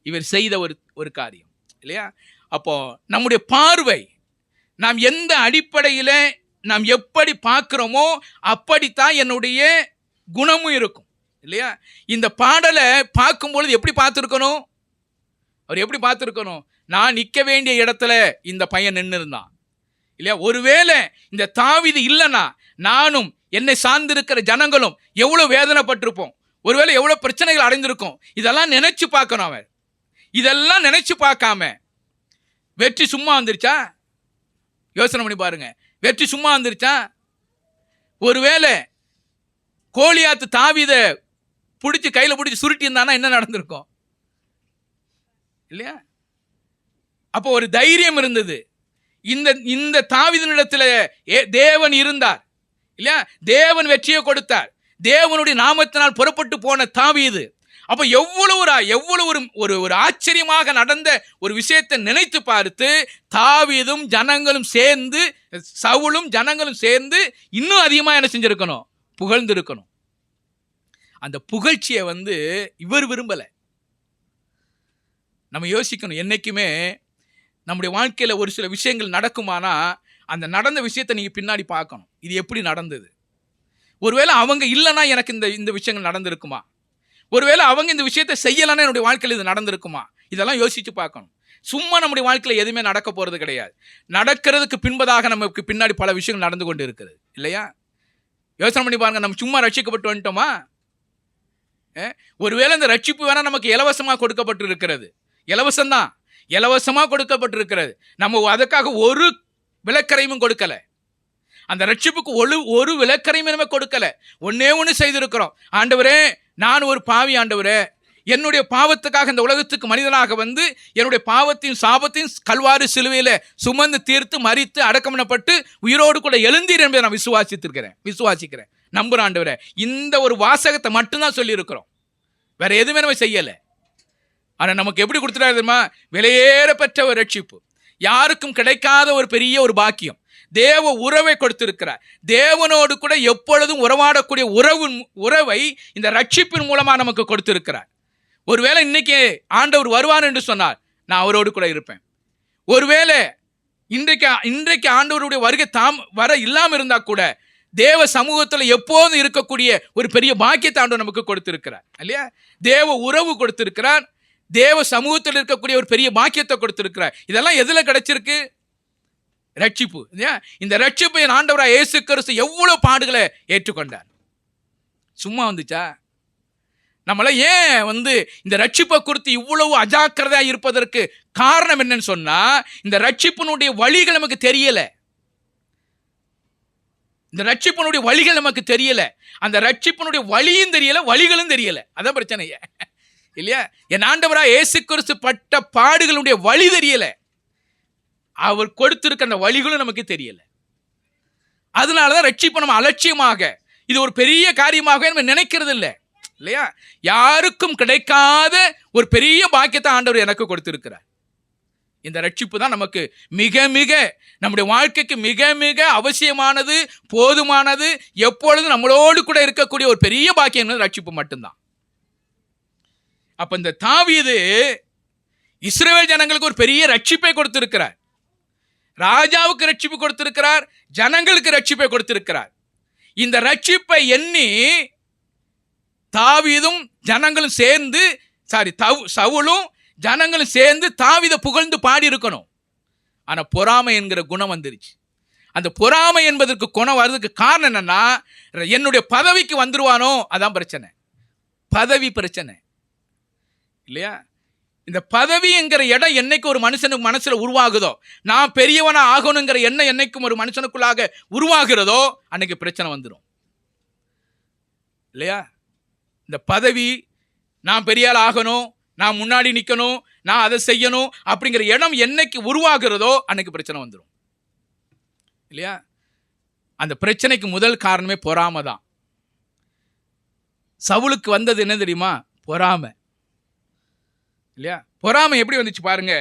S2: இவர் செய்த ஒரு காரியம் இல்லையா? அப்போ நம்முடைய பார்வை, நாம் எந்த அடிப்படையில் நாம் எப்படி பார்க்கிறோமோ அப்படித்தான் என்னுடைய குணமும் இருக்கும் இல்லையா? இந்த பாடலை பார்க்கும்பொழுது எப்படி பார்த்துருக்கணும்? அவர் எப்படி பார்த்துருக்கணும்? நான் நிற்க வேண்டிய இடத்துல இந்த பையன் நின்று இருந்தான் இல்லையா? ஒருவேளை இந்த தாவீது இல்லைன்னா நானும் என்னை சார்ந்திருக்கிற ஜனங்களும் எவ்வளவு வேதனைப்பட்டிருப்போம், ஒருவேளை எவ்வளவு பிரச்சனைகள் அடைந்திருக்கும். இதெல்லாம் நினைச்சு பார்க்கணும். அவர் இதெல்லாம் நினைச்சு பார்க்காம வெற்றி சும்மா வந்துருச்சா? யோசனை பண்ணி பாருங்க. வெற்றி சும்மா வந்துருச்சா? ஒருவேளை கோலியாத்து தாவீதை பிடிச்சி கையில் பிடிச்சி சுருட்டி இருந்தானா என்ன நடந்திருக்கும் இல்லையா? அப்போ ஒரு தைரியம் இருந்தது. இந்த தாவீதினிடத்தில் தேவன் இருந்தார் இல்லையா? தேவன் வெற்றியை கொடுத்தார். தேவனுடைய நாமத்தினால் புறப்பட்டு போன தாவீது. அப்போ எவ்வளவு ஒரு ஆச்சரியமாக நடந்த ஒரு விஷயத்தை நினைத்து பார்த்து தாவீதும் ஜனங்களும் சேர்ந்து, சவுலும் ஜனங்களும் சேர்ந்து இன்னும் அதிகமாக என்ன செஞ்சிருக்கணும்? புகழ்ந்திருக்கணும். அந்த புகழ்ச்சியை இவர் விரும்பலை. நம்ம யோசிக்கணும். என்னைக்குமே நம்முடைய வாழ்க்கையில் ஒரு சில விஷயங்கள் நடக்குமானா அந்த நடந்த விஷயத்தை நீங்கள் பின்னாடி பார்க்கணும். இது எப்படி நடந்தது? ஒருவேளை அவங்க இல்லைன்னா எனக்கு இந்த விஷயங்கள் நடந்திருக்குமா? ஒருவேளை அவங்க இந்த விஷயத்தை செய்யலைன்னா என்னுடைய வாழ்க்கையில் இது நடந்திருக்குமா? இதெல்லாம் யோசித்து பார்க்கணும். சும்மா நம்முடைய வாழ்க்கையில் எதுவுமே நடக்க போகிறது கிடையாது. நடக்கிறதுக்கு பின்பதாக நமக்கு பின்னாடி பல விஷயங்கள் நடந்து கொண்டு இருக்குது இல்லையா? யோசனை பண்ணி பாருங்க. நம்ம சும்மா ரட்சிக்கப்பட்டு வந்துட்டோமா? ஒருவேளை இந்த ரட்சிப்பு வேணால் நமக்கு இலவசமாக கொடுக்கப்பட்டு இருக்கிறது. இலவசம்தான், இலவசமாக கொடுக்கப்பட்டிருக்கிறது. நம்ம அதுக்காக ஒரு விலக்கரையும் கொடுக்கலை. அந்த ரட்சிப்புக்கு ஒரு விலக்கரையும் நம்ம கொடுக்கலை. ஒன்னே ஒன்று செய்திருக்கிறோம். ஆண்டவரே, நான் ஒரு பாவி ஆண்டவரே, என்னுடைய பாவத்துக்காக இந்த உலகத்துக்கு மனிதனாக என்னுடைய பாவத்தையும் சாபத்தையும் கல்வாரி சிலுவையில் சுமந்து தீர்த்து மரித்து அடக்கமனப்பட்டு உயிரோடு கூட எழுந்தீர் என்பதை நான் விசுவாசிக்கிறேன், நம்புறேன் ஆண்டவரே. இந்த ஒரு வாசகத்தை மட்டும்தான் சொல்லியிருக்கிறோம், வேற எதுவுமே நம்ம செய்யலை. ஆனால் நமக்கு எப்படி கொடுத்துட்டாரு தெரியுமா? விலையேற பெற்ற ஒரு ரட்சிப்பு, யாருக்கும் கிடைக்காத ஒரு பெரிய ஒரு பாக்கியம், தேவ உறவை கொடுத்திருக்கிறார். தேவனோடு கூட எப்பொழுதும் உறவாடக்கூடிய உறவை இந்த ரட்சிப்பின் மூலமாக நமக்கு கொடுத்திருக்கிறார். ஒருவேளை இன்னைக்கு ஆண்டவர் வருவார் என்று சொன்னார்,
S3: நான் அவரோடு கூட இருப்பேன். ஒருவேளை இன்றைக்கு ஆண்டவருடைய வருகை வர இல்லாமல் இருந்தா கூட தேவ சமூகத்தில் எப்போதும் இருக்கக்கூடிய ஒரு பெரிய பாக்கியத்தை ஆண்டவர் நமக்கு கொடுத்திருக்கிறார் இல்லையா? தேவ உறவு கொடுத்திருக்கிறார், தேவ சமூகத்தில் இருக்கக்கூடிய ஒரு பெரிய பாக்கியத்தை கொடுத்திருக்கிறார். இதெல்லாம் எதுல கிடைச்சிருக்கு? ரட்சிப்பு. இந்த ரட்சிப்பை ஆண்டவராக இயேசு கிறிஸ்து எவ்வளவு பாடுகளை ஏற்றுக்கொண்டார். சும்மா வந்துச்சா? நம்மள ஏன் இந்த ரட்சிப்பை குறித்து இவ்வளவு அஜாக்கிரதையா இருப்பதற்கு காரணம் என்னன்னு சொன்னா, இந்த ரட்சிப்பினுடைய வழிகள் நமக்கு தெரியல. இந்த ரட்சிப்பினுடைய வழிகள் நமக்கு தெரியல. அந்த ரட்சிப்பினுடைய வழியும் தெரியல, வழிகளும் தெரியல. அதான் பிரச்சனை இல்லையா? என் ஆண்டவராக இயேசு கிறிஸ்து பட்ட பாடுகளுடைய வழி தெரியல, அவர் கொடுத்திருக்க அந்த வழிகளும் நமக்கு தெரியல. அதனாலதான் ரட்சிப்பு நம்ம அலட்சியமாக, இது ஒரு பெரிய காரியமாக நம்ம நினைக்கிறது இல்லை இல்லையா? யாருக்கும் கிடைக்காத ஒரு பெரிய பாக்கியத்தை ஆண்டவர் எனக்கு கொடுத்திருக்கிறார். இந்த ரட்சிப்பு தான் நமக்கு மிக மிக நம்முடைய வாழ்க்கைக்கு மிக மிக அவசியமானது, போதுமானது, எப்பொழுதும் நம்மளோடு கூட இருக்கக்கூடிய ஒரு பெரிய பாக்கியம் ரட்சிப்பு மட்டும்தான். அப்ப இந்த தாவீது இஸ்ரவேல் ஜனங்களுக்கு ஒரு பெரிய ரட்சிப்பை கொடுத்திருக்கிறார். ராஜாவுக்கு ரட்சிப்பு கொடுத்திருக்கிறார், ஜனங்களுக்கு ரட்சிப்பை கொடுத்திருக்கிறார். இந்த ரட்சிப்பை எண்ணி தாவீதும் ஜனங்களும் சேர்ந்து சவுலும் ஜனங்களும் சேர்ந்து தாவீதை புகழ்ந்து பாடி இருக்கணும். ஆனா பொறாமை என்கிற குணம் வந்துருச்சு. அந்த பொறாமை என்பதற்கு குணம் வர்றதுக்கு காரணம் என்னன்னா, என்னுடைய பதவிக்கு வந்துருவானோ, அதான் பிரச்சனை. பதவி பிரச்சனை இல்லையா? இந்த பதவி என்கிற இடம் என்னைக்கு ஒரு மனுஷனுக்கு மனசுல உருவாகுதோ, நான் பெரியவனா ஆகணுங்கிற எண்ணம் என்னைக்கும் ஒரு மனுஷனுக்குள்ளாக உருவாகிறதோ, அன்னைக்கு பிரச்சனை வந்துடும் இல்லையா? இந்த பதவி, நான் பெரிய ஆள் ஆகணும், நான் முன்னாடி நிற்கணும், நான் அதை செய்யணும் அப்படிங்கிற இடம் என்னைக்கு உருவாகிறதோ அன்னைக்கு பிரச்சனை வந்துடும் இல்லையா? அந்த பிரச்சனைக்கு முதல் காரணமே பொறாமை தான். சவுலுக்கு வந்தது என்ன தெரியுமா? பொறாமை இல்லையா? பொறாமை எப்படி வந்துச்சு பாருங்க.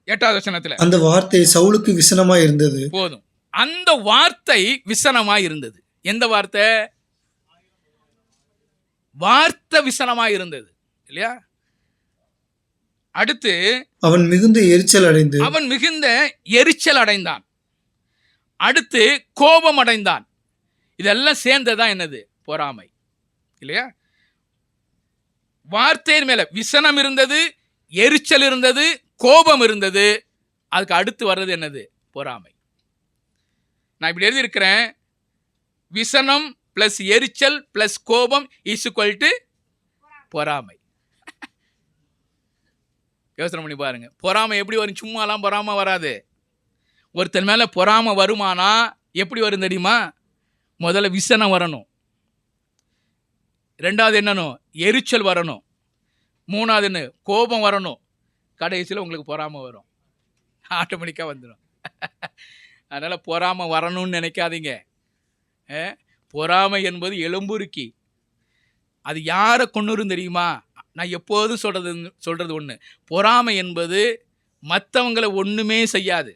S3: 8வது வசனத்துல,
S4: அந்த வார்த்தை சவுலுக்கு விசனமா இருந்தது.
S3: போதும், அந்த வார்த்தை விசனமா இருந்தது. எந்த வார்த்தை? வார்த்தை விசனமா இருந்தது இல்லையா? அடுத்து,
S4: அவன் மிகுந்த எரிச்சல்
S3: அடைந்தான். அடுத்து கோபம் அடைந்தான். இதெல்லாம் சேர்ந்ததான் என்னது? பொறாமை இல்லையா? வார்த்தையின் மேல விசனம் இருந்தது, எரிச்சல் இருந்தது, கோபம் இருந்தது. அதுக்கு அடுத்து வர்றது என்னது? பொறாமை. நான் இப்படி எழுதியிருக்கிறேன், விசனம் பிளஸ் எரிச்சல் பிளஸ் கோபம் இஸ் ஈக்குவல் டு பொறாமை. யோசனை பண்ணி பாருங்க. பொறாமை எப்படி வரும்? சும்மாலாம் பொறாமை வராது. ஒருத்தன் மேல பொறாமை வருமானா எப்படி வரும் தெரியுமா? முதல்ல விசனம் வரணும், ரெண்டாவது என்னணும்? எரிச்சல் வரணும், மூணாவது என்ன? கோபம் வரணும், கடைசியில் உங்களுக்கு பொறாமை வரும். ஆட்டோமேட்டிக்காக வந்துடும். அதனால பொறாமை வரணும்னு நினைக்காதீங்க. பொறாமை என்பது எலும்புருக்கி. அது யாரை கொண்டுரும் தெரியுமா? நான் எப்போதும் சொல்றது ஒன்று, பொறாமை என்பது மற்றவங்களை ஒன்றுமே செய்யாது,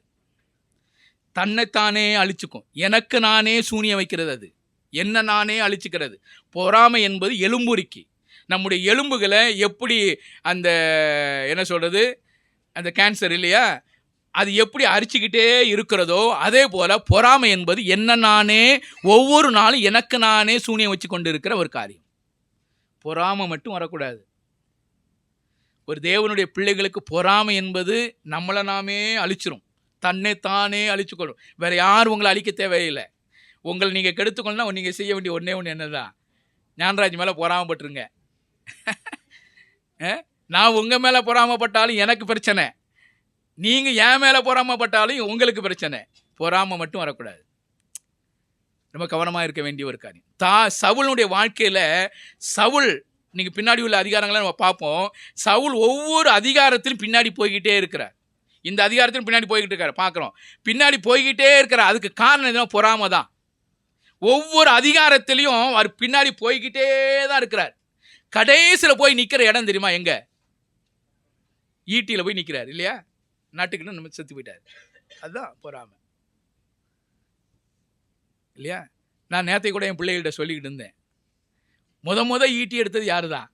S3: தன்னைத்தானே அழிச்சுக்கும். எனக்கு நானே சூனியம் வைக்கிறது, அது என்ன நானே அழிச்சுக்கிறது. பொறாமை என்பது எலும்புருக்கி. நம்முடைய எலும்புகளை எப்படி அந்த என்ன சொல்கிறது, அந்த கேன்சர் இல்லையா, அது எப்படி அரிச்சுக்கிட்டே இருக்கிறதோ அதே போல் பொறாமை என்பது என்ன நானே ஒவ்வொரு நாளும் எனக்கு நானே சூனியம் வச்சு கொண்டு இருக்கிற ஒரு காரியம். பொறாமை மட்டும் வரக்கூடாது. ஒரு தேவனுடைய பிள்ளைகளுக்கு பொறாமை என்பது நம்மளை நாமே அழிச்சிரும், தன்னை தானே அழிச்சுக்கொள்ளும். வேற யாரும் உங்களை அழிக்க தேவையில்லை. உங்களை நீங்கள் கெடுத்துக்கொள்ளனா நீங்கள் செய்ய வேண்டிய ஒன்றே ஒன்று என்னதான், ஞானராஜ் மேலே பொறாமப்பட்டுருங்க. நான் உங்கள் மேலே பொறாமப்பட்டாலும் எனக்கு பிரச்சனை, நீங்கள் என் மேலே பொறாமப்பட்டாலும் உங்களுக்கு பிரச்சனை. பொறாமை மட்டும் வரக்கூடாது. ரொம்ப கவனமாக இருக்க வேண்டிய ஒரு காரியம். சவுளுடைய வாழ்க்கையில் சவுல், நீங்கள் பின்னாடி உள்ள அதிகாரங்களை நம்ம பார்ப்போம், சவுல் ஒவ்வொரு அதிகாரத்திலும் பின்னாடி போய்கிட்டே இருக்கிறார். இந்த அதிகாரத்திலும் பின்னாடி போய்கிட்டு இருக்காரு பார்க்குறோம், பின்னாடி போய்கிட்டே இருக்கிறார். அதுக்கு காரணம் எதுவும் பொறாமை தான். ஒவ்வொரு அதிகாரத்திலையும் அவர் பின்னாடி போய்கிட்டே தான் இருக்கிறார். கடைசியில் போய் நிற்கிற இடம் தெரியுமா? எங்க? ஈட்டியில் போய் நிற்கிறார் இல்லையா? நாட்டுக்குன்னு நம்ம செத்து போயிட்டார். அதுதான் பொறாமை இல்லையா? நான் நேற்றை கூட என் பிள்ளைகள்கிட்ட சொல்லிக்கிட்டு இருந்தேன், முத ஈட்டி எடுத்தது யாரு தான்?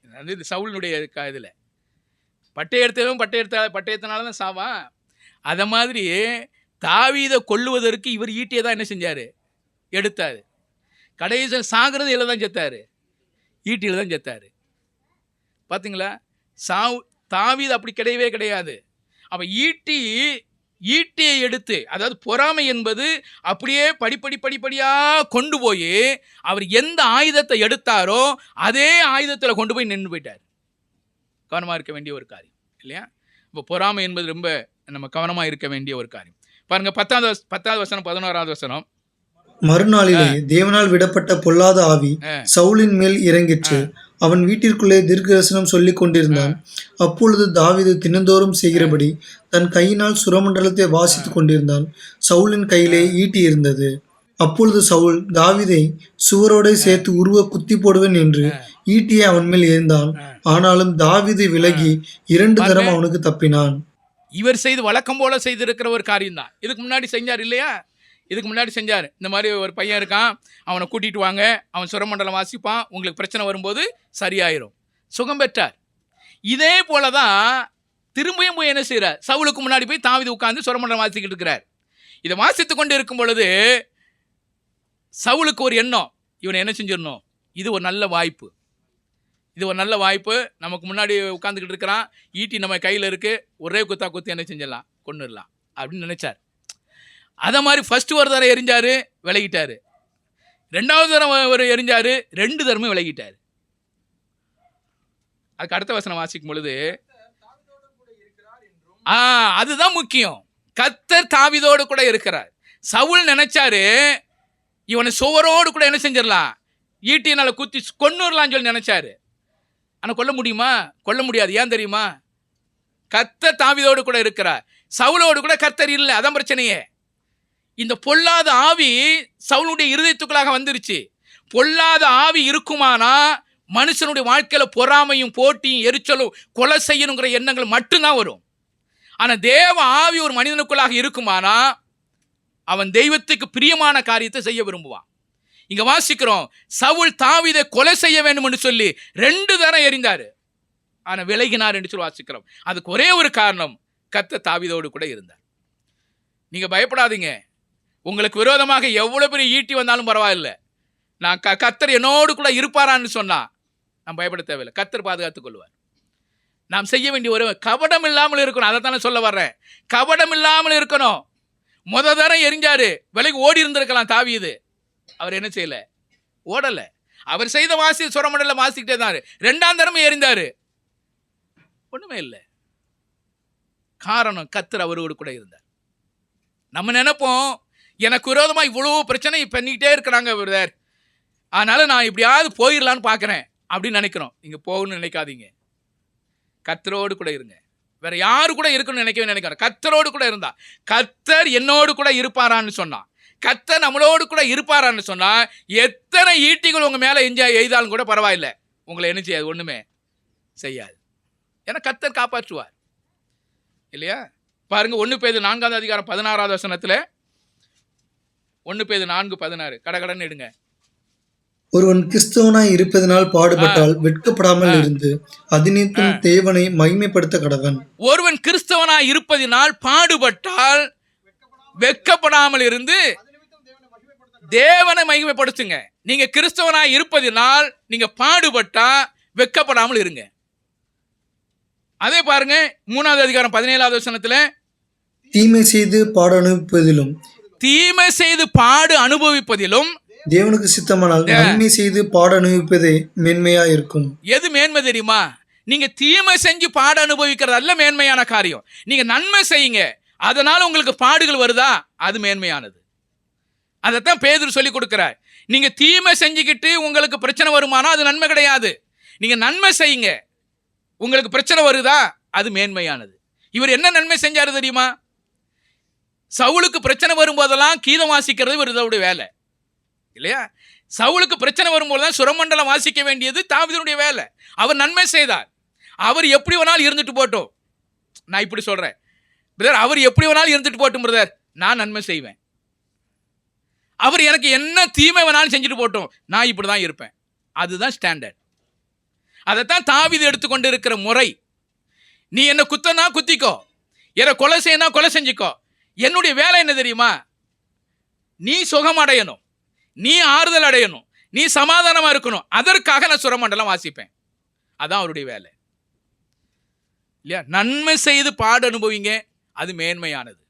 S3: அது சவுலினுடைய இதில் பட்டயத்தினால தான் சாவான். அதை மாதிரி தாவீதை கொல்லுவதற்கு இவர் ஈட்டியை தான் என்ன செஞ்சார், எடுத்தார். கடைசி சாகிறது இதில் தான் செத்தார், ஈட்டியில் தான் செத்தார். பார்த்தீங்களா? தாவீது அப்படி கிடையவே கிடையாது. அப்போ ஈட்டியை எடுத்து, அதாவது பொறாமை என்பது அப்படியே படிப்படியாக கொண்டு போய் அவர் எந்த ஆயுதத்தை எடுத்தாரோ அதே ஆயுதத்தில் கொண்டு போய் நின்று போயிட்டார். கவனமாக இருக்க வேண்டிய ஒரு காரியம் இல்லையா? இப்போ பொறாமை என்பது ரொம்ப நம்ம கவனமாக இருக்க வேண்டிய ஒரு காரியம். பாருங்க 10வது வசனம் 11வது வசனம்.
S4: மறுநாளிலே தேவனால் விடப்பட்ட பொல்லாத ஆவி சவுலின் மேல் இறங்கிற்று. அவன் வீட்டிற்குள்ளே தீர்க்கதரிசனம் சொல்லிக் கொண்டிருந்தான். அப்பொழுது தாவீது தினந்தோறும் செய்கிறபடி தன் கையினால் சுரமண்டலத்தை வாசித்துக் கொண்டிருந்தான். சவுலின் கையிலே ஈட்டி இருந்தது. அப்பொழுது சவுல் தாவீதை சுவரோடே சேர்த்து உருவ குத்தி போடுவேன் என்று ஈட்டியை அவன் மேல் எறிந்தான். ஆனாலும் தாவீது விலகி 2 தரம் அவனுக்கு தப்பினான்.
S3: இவர் செய்து வழக்கம் போல செய்திருக்கிற ஒரு காரியம் தான். இதுக்கு முன்னாடி செஞ்சார் இல்லையா? இதுக்கு முன்னாடி செஞ்சார். இந்த மாதிரி ஒரு பையன் இருக்கான், அவனை கூட்டிகிட்டு வாங்க, அவன் சுரமண்டலம் வாசிப்பான், உங்களுக்கு பிரச்சனை வரும்போது சரியாயிரும். சுகம் பெற்றார். இதே போல தான் திரும்பியும் போய் என்ன செய்கிறார், சவுலுக்கு முன்னாடி போய் தாவீது உட்கார்ந்து சுரமண்டலம் வாசிக்கிட்டு இருக்கிறார். இதை வாசித்து கொண்டு இருக்கும் பொழுது சவுலுக்கு ஒரு எண்ணம், இவனை என்ன செஞ்சிடணும், இது ஒரு நல்ல வாய்ப்பு, நமக்கு முன்னாடி உட்காந்துக்கிட்டு இருக்கிறான், ஈட்டி நம்ம கையில் இருக்குது, ஒரே குத்தி என்ன செஞ்சிடலாம், கொண்டுடலாம் அப்படின்னு நினைச்சார். அதை மாதிரி ஃபர்ஸ்ட் ஒரு தரம் எரிஞ்சார், விலகிட்டார். 2வது தரம் ஒரு எரிஞ்சார், 2 தரமும் விலகிட்டார். அதுக்கு அடுத்த வசனம் வாசிக்கும் பொழுது அதுதான் முக்கியம். கர்த்தர் தாவீதோடு கூட இருக்கிறார். சவுல் நினைச்சாரு இவனை சுவரோடு கூட என்ன செஞ்சிடலாம், ஈட்டினால குத்தி கொன்னுடலாம்னு சொல்லி நினைச்சாரு. ஆனால் கொல்ல முடியுமா? கொல்ல முடியாது. ஏன் தெரியுமா? கர்த்தர் தாவீதோடு கூட இருக்கிறார், சவுலோடு கூட கர்த்தர் இல்லை. அதான் பிரச்சனையே. இந்த பொல்லாத ஆவி சவுலுடைய இருதயத்துக்குள்ளாக வந்துருச்சு. பொல்லாத ஆவி இருக்குமானா மனுஷனுடைய வாழ்க்கையில பொறாமையும் போட்டியும் எரிச்சலும் கொலை செய்யணுங்கிற எண்ணங்கள் மட்டும்தான் வரும். ஆனா தேவ ஆவி ஒரு மனிதனுக்குள்ளாக இருக்குமானா அவன் தெய்வத்துக்கு பிரியமான காரியத்தை செய்ய விரும்புவான். இங்க வாசிக்கிறோம், சவுல் தாவீதை கொலை செய்ய வேண்டும் என்று சொல்லி 2 தரம் எறிந்தாரு, ஆனா விலகினார் என்று சொல்லி வாசிக்கிறோம். அதுக்கு ஒரே ஒரு காரணம், கர்த்தர் தாவீதோடு கூட இருந்தார். நீங்க பயப்படாதீங்க. உங்களுக்கு விரோதமாக எவ்வளவு பெரிய ஈட்டி வந்தாலும் பரவாயில்லை, நான் கர்த்தர் என்னோடு கூட இருப்பாரான்னு சொன்னா நான் பயப்பட தேவையில்லை. கர்த்தர் பாதுகாத்துக் கொள்வார். நாம் செய்ய வேண்டிய ஒரு கபடம் இல்லாமல் இருக்கணும். அதை தானே சொல்ல வர்றேன். கபடம் இல்லாமல் இருக்கணும். தரம் எரிஞ்சாரு, விலைக்கு ஓடி இருந்திருக்கலாம் தாவீது. அவர் என்ன செய்யல, ஓடல. அவர் செய்த சுரமண்டலம் வாசிக்கிட்டே தான். 2ஆம் தரமும் எரிந்தாரு, ஒண்ணுமே இல்லை. காரணம், கர்த்தர் அவரோடு கூட இருந்தார். நம்ம நினைப்போம், எனக்கு விரோதமா இவ்வளவு பிரச்சனை பண்ணிக்கிட்டே இருக்கிறாங்க பிரதர், அதனால நான் இப்படியாவது போயிடலான்னு பார்க்குறேன் அப்படின்னு நினைக்கிறோம். நீங்க போகணும்னு நினைக்காதீங்க. கர்த்தரோடு கூட இருங்க. வேற யாரு கூட இருக்கணும்னு நினைக்கிறேன். கர்த்தரோடு கூட இருந்தா, கர்த்தர் என்னோடு கூட இருப்பாரான்னு சொன்னா, கர்த்தர் நம்மளோடு கூட இருப்பாரான்னு சொன்னா, எத்தனை ஈட்டிகள் உங்க மேல எய்தாலும் கூட பரவாயில்லை, உங்களை என்ன செய்யாது, ஒண்ணுமே செய்யாது. ஏன்னா கர்த்தர் காப்பாற்றுவார் இல்லையா? பாருங்க 1 பேதுரு 4ஆம் அதிகாரம் 16வது வசனத்துல, 1 பேதுரு 4:16 கடகடன்னு எடுங்க.
S4: ஒருவன் கிறிஸ்தவனாய் இருப்பதனால் பாடுபட்டால் வெட்கப்படாமல் இருந்து அதினித்தும் தேவனை மகிமைப்படுத்த கடவன்.
S3: ஒருவன் கிறிஸ்தவனாய் இருப்பதினால் பாடுபட்டால் வெட்கப்படாமல் இருந்து தேவனை மகிமைப்படுத்துங்க. நீங்க கிறிஸ்தவனாய் இருப்பதினால் நீங்க பாடுபட்டா வெட்கப்படாமல் இருங்க. அதே பாருங்க 3ஆவது அதிகாரம் 17வது வசனத்துல,
S4: தீமை செய்து பாடு அனுபவிப்பதிலும் தேவனுக்கு சித்தமானால் நன்மை செய்து பாட அனுபவிப்பதே மேன்மையா இருக்கும்.
S3: எது மேன்மை தெரியுமா? நீங்க தீமை செஞ்சு பாட அனுபவிக்கிறது அல்ல மேன்மையான காரியம். நீங்க நன்மை செய்யுங்க, அதனால உங்களுக்கு பாடுகள் வருதா, அது மேன்மையானது. அதைத்தான் பேதுரு சொல்லி கொடுக்கிறார். நீங்க தீமை செஞ்சுக்கிட்டு உங்களுக்கு பிரச்சனை வருமானா அது நன்மை கிடையாது. நீங்க நன்மை செய்யுங்க, உங்களுக்கு பிரச்சனை வருதா, அது மேன்மையானது. இவர் என்ன நன்மை செஞ்சாரு தெரியுமா? சவுலுக்கு பிரச்சனை வரும்போதெல்லாம் கீதம் வாசிக்கிறது இவருடைய வேலை இல்லையா? சவுலுக்கு பிரச்சனை வரும்போதுதான் சுரமண்டலம் வாசிக்க வேண்டியது தாவீதுடைய வேலை. அவர் நன்மை செய்தார். அவர் எப்படி வேணாலும் இருந்துட்டு போட்டோம். நான் இப்படி சொல்றேன் பிரதர், அவர் எப்படி வேணாலும் இருந்துட்டு போட்டும் பிரதர், நான் நன்மை செய்வேன். அவர் எனக்கு என்ன தீமை வேணாலும் செஞ்சுட்டு போட்டோம், நான் இப்படி தான் இருப்பேன். அதுதான் ஸ்டாண்டர்ட். அதைத்தான் தாவீது எடுத்துக்கொண்டு இருக்கிற முறை. நீ என்ன குத்தனா குத்திக்கோ, என்னை கொலை செய்யனா கொலை செஞ்சுக்கோ. என்னுடைய வேலை என்ன தெரியுமா? நீ சுகம் அடையணும், நீ ஆறுதல் அடையணும், நீ சமாதானமா இருக்கணும். அதற்காக நான் சுரமண்டலம் வாசிப்பேன். அதான் அவருடைய வேலை இல்லையா? நன்மை செய்து பாடு அனுபவிங்க, அது மேன்மையானது.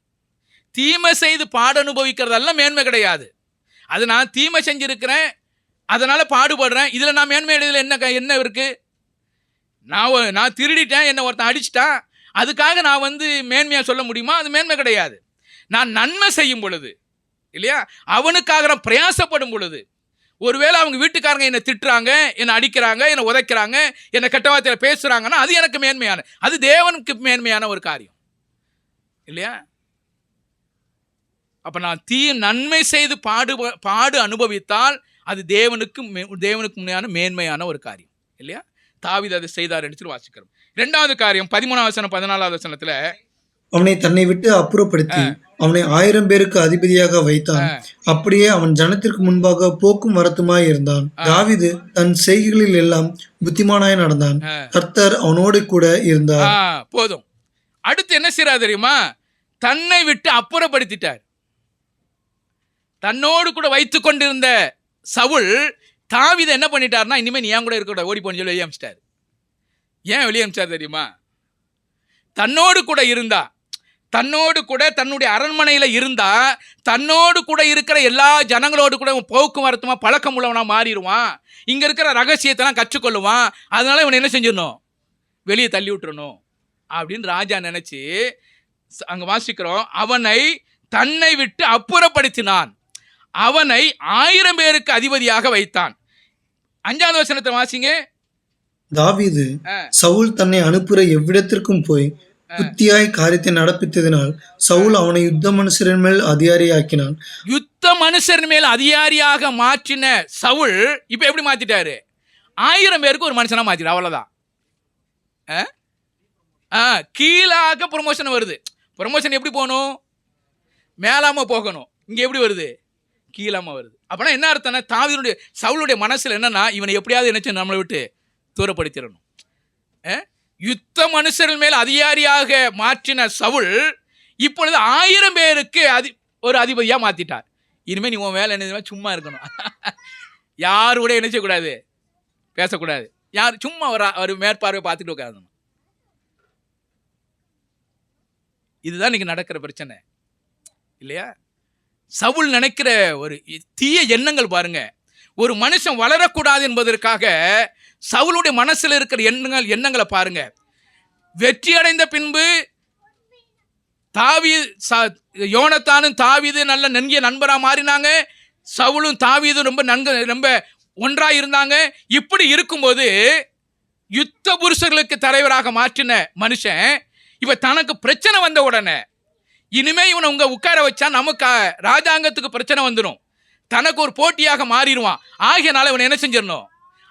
S3: தீமை செய்து பாடு அனுபவிக்கிறதெல்லாம் மேன்மை கிடையாது. அது நான் தீமை செஞ்சிருக்கிறேன், அதனால பாடுபடுறேன், இதுல நான் மேன்மை அடைதல் என்ன இருக்கு? நான் திருடிட்டேன், என்னை ஒருத்தன் அடிச்சிட்டான், அதுக்காக நான் மேன்மையா சொல்ல முடியுமா? அது மேன்மை கிடையாது. நான் நன்மை செய்யும் பொழுது இல்லையா, அவனுக்காக நான் பிரயாசப்படும் பொழுது, ஒருவேளை அவங்க வீட்டுக்காரங்க என்னை திட்டுறாங்க, என்னை அடிக்கிறாங்க, என்னை உதைக்கிறாங்க, என்னை கெட்ட வார்த்தையில பேசுறாங்கன்னா அது எனக்கு மேன்மையான, அது தேவனுக்கு மேன்மையான ஒரு காரியம் இல்லையா? அப்ப நான் நன்மை செய்து பாடு அனுபவித்தால் அது தேவனுக்கு முன்னையான மேன்மையான ஒரு காரியம் இல்லையா? தாவீது அதை செய்தார் என்று வாசிக்கிறோம். 2வது காரியம் 13 வசனம் 14வது வசனத்துல,
S4: அவனை தன்னை விட்டு அப்புறப்படுத்தி அவனை 1000 பேருக்கு அதிபதியாக வைத்தான். அப்படியே அவன் ஜனத்திற்கு முன்பாக போக்கும் வரத்துமாய் இருந்தான். தாவீது தன் செய்கைகளில் எல்லாம் புத்திமானாய் நடந்தான். கர்த்தர் அவனோடு கூட இருந்தார்.
S3: போதும். அடுத்து என்ன செய்யறார் தெரியுமா? தன்னை விட்டு அப்புறப்படுத்திட்டார். தன்னோடு கூட வைத்துக் கொண்டிருந்த சவுல் தாவீதை என்ன பண்ணிட்டார்னா, இனிமே நீ ஏன் கூட இருக்க, ஓடி போன்னு சொல்லி வெளியே அமிச்சிட்டார். ஏன் வெளியே அமிச்சார் தெரியுமா? தன்னோடு கூட இருந்தா, தன்னோடு கூட தன்னுடைய அரண்மனையில இருந்தா, தன்னோடு கூட இருக்கிற எல்லா ஜனங்களோடு கூட போக்குவரத்துமா பழக்கம் உள்ளவனா மாறிடுவான், இங்க இருக்கிற ரகசியத்தெல்லாம் கற்றுக்கொள்ளுவான். அதனால இவனை என்ன செஞ்சிடணும், வெளியே தள்ளி விட்டுறணும் அப்படின்னு ராஜா நினைச்சு அங்க வாசிக்கிறோம். அவனை தன்னை விட்டு அப்புறப்படுத்தினான், அவனை 1000 பேருக்கு அதிபதியாக வைத்தான். 5வது வசனத்தை வாசிங்க.
S4: தாவீது சவுல் தன்னை அனுப்புற எவ்விடத்திற்கும் போய் புத்தியாய் காரியத்தை நடப்பித்ததினால் சவுல் அவனை யுத்த மனுஷரின் மேல் அதிகாரியாக்கினான்.
S3: யுத்த மனுஷரின் மேல் அதிகாரியாக மாற்றின சவுல் இப்ப எப்படி மாத்திட்டாரு? 1000 பேருக்கு ஒரு மனுஷனா மாத்திட்டார். அவ்வளவுதான். கீழாக ப்ரொமோஷன் வருது. ப்ரொமோஷன் எப்படி போகணும்? மேலாம போகணும். இங்க எப்படி வருது? கீழாம வருது. அப்பனா என்ன அர்த்தம்னா, தாவீதுடைய சவுலுடைய மனசுல என்னன்னா, இவனை எப்படியாவது என்ன நம்மளை விட்டு தூரப்படுத்திடணும். யுத்த மனுஷர்கள் மேல் அதிகாரியாக மாற்றின சவுல் இப்பொழுது 1000 பேருக்கு ஒரு அதிபதியா மாத்திட்டார். இனிமே நீ உன் வேலை என்ன, சும்மா இருக்கணும், யாரு கூட என்ன செய்யக்கூடாது, பேசக்கூடாது, யார் சும்மா ஒரு மேற்பார்வை பார்த்துட்டு உட்காரணும். இதுதான் இன்னைக்கு நடக்கிற பிரச்சனை இல்லையா? சவுல் நினைக்கிற ஒரு தீய எண்ணங்கள் பாருங்க. ஒரு மனுஷன் வளரக்கூடாது என்பதற்காக சவுலுடைய மனசுல இருக்கிற எண்ணங்களை பாருங்க. வெற்றி அடைந்த பின்பு யோனத்தானும் தாவீது நல்ல நெருங்கிய நண்பரா மாறினாங்க. சவுலும் தாவீதும் ரொம்ப ஒன்றா இருந்தாங்க. இப்படி இருக்கும்போது யுத்த புருஷர்களுக்கு தலைவராக மாற்றின மனுஷன் இப்ப தனக்கு பிரச்சனை வந்த உடனே, இனிமே இவனை உங்க உட்கார வச்சா நமக்கு ராஜாங்கத்துக்கு பிரச்சனை வந்துடும், தனக்கு ஒரு போட்டியாக மாறிடுவான். ஆகியனால இவனை என்ன செஞ்சிடணும்,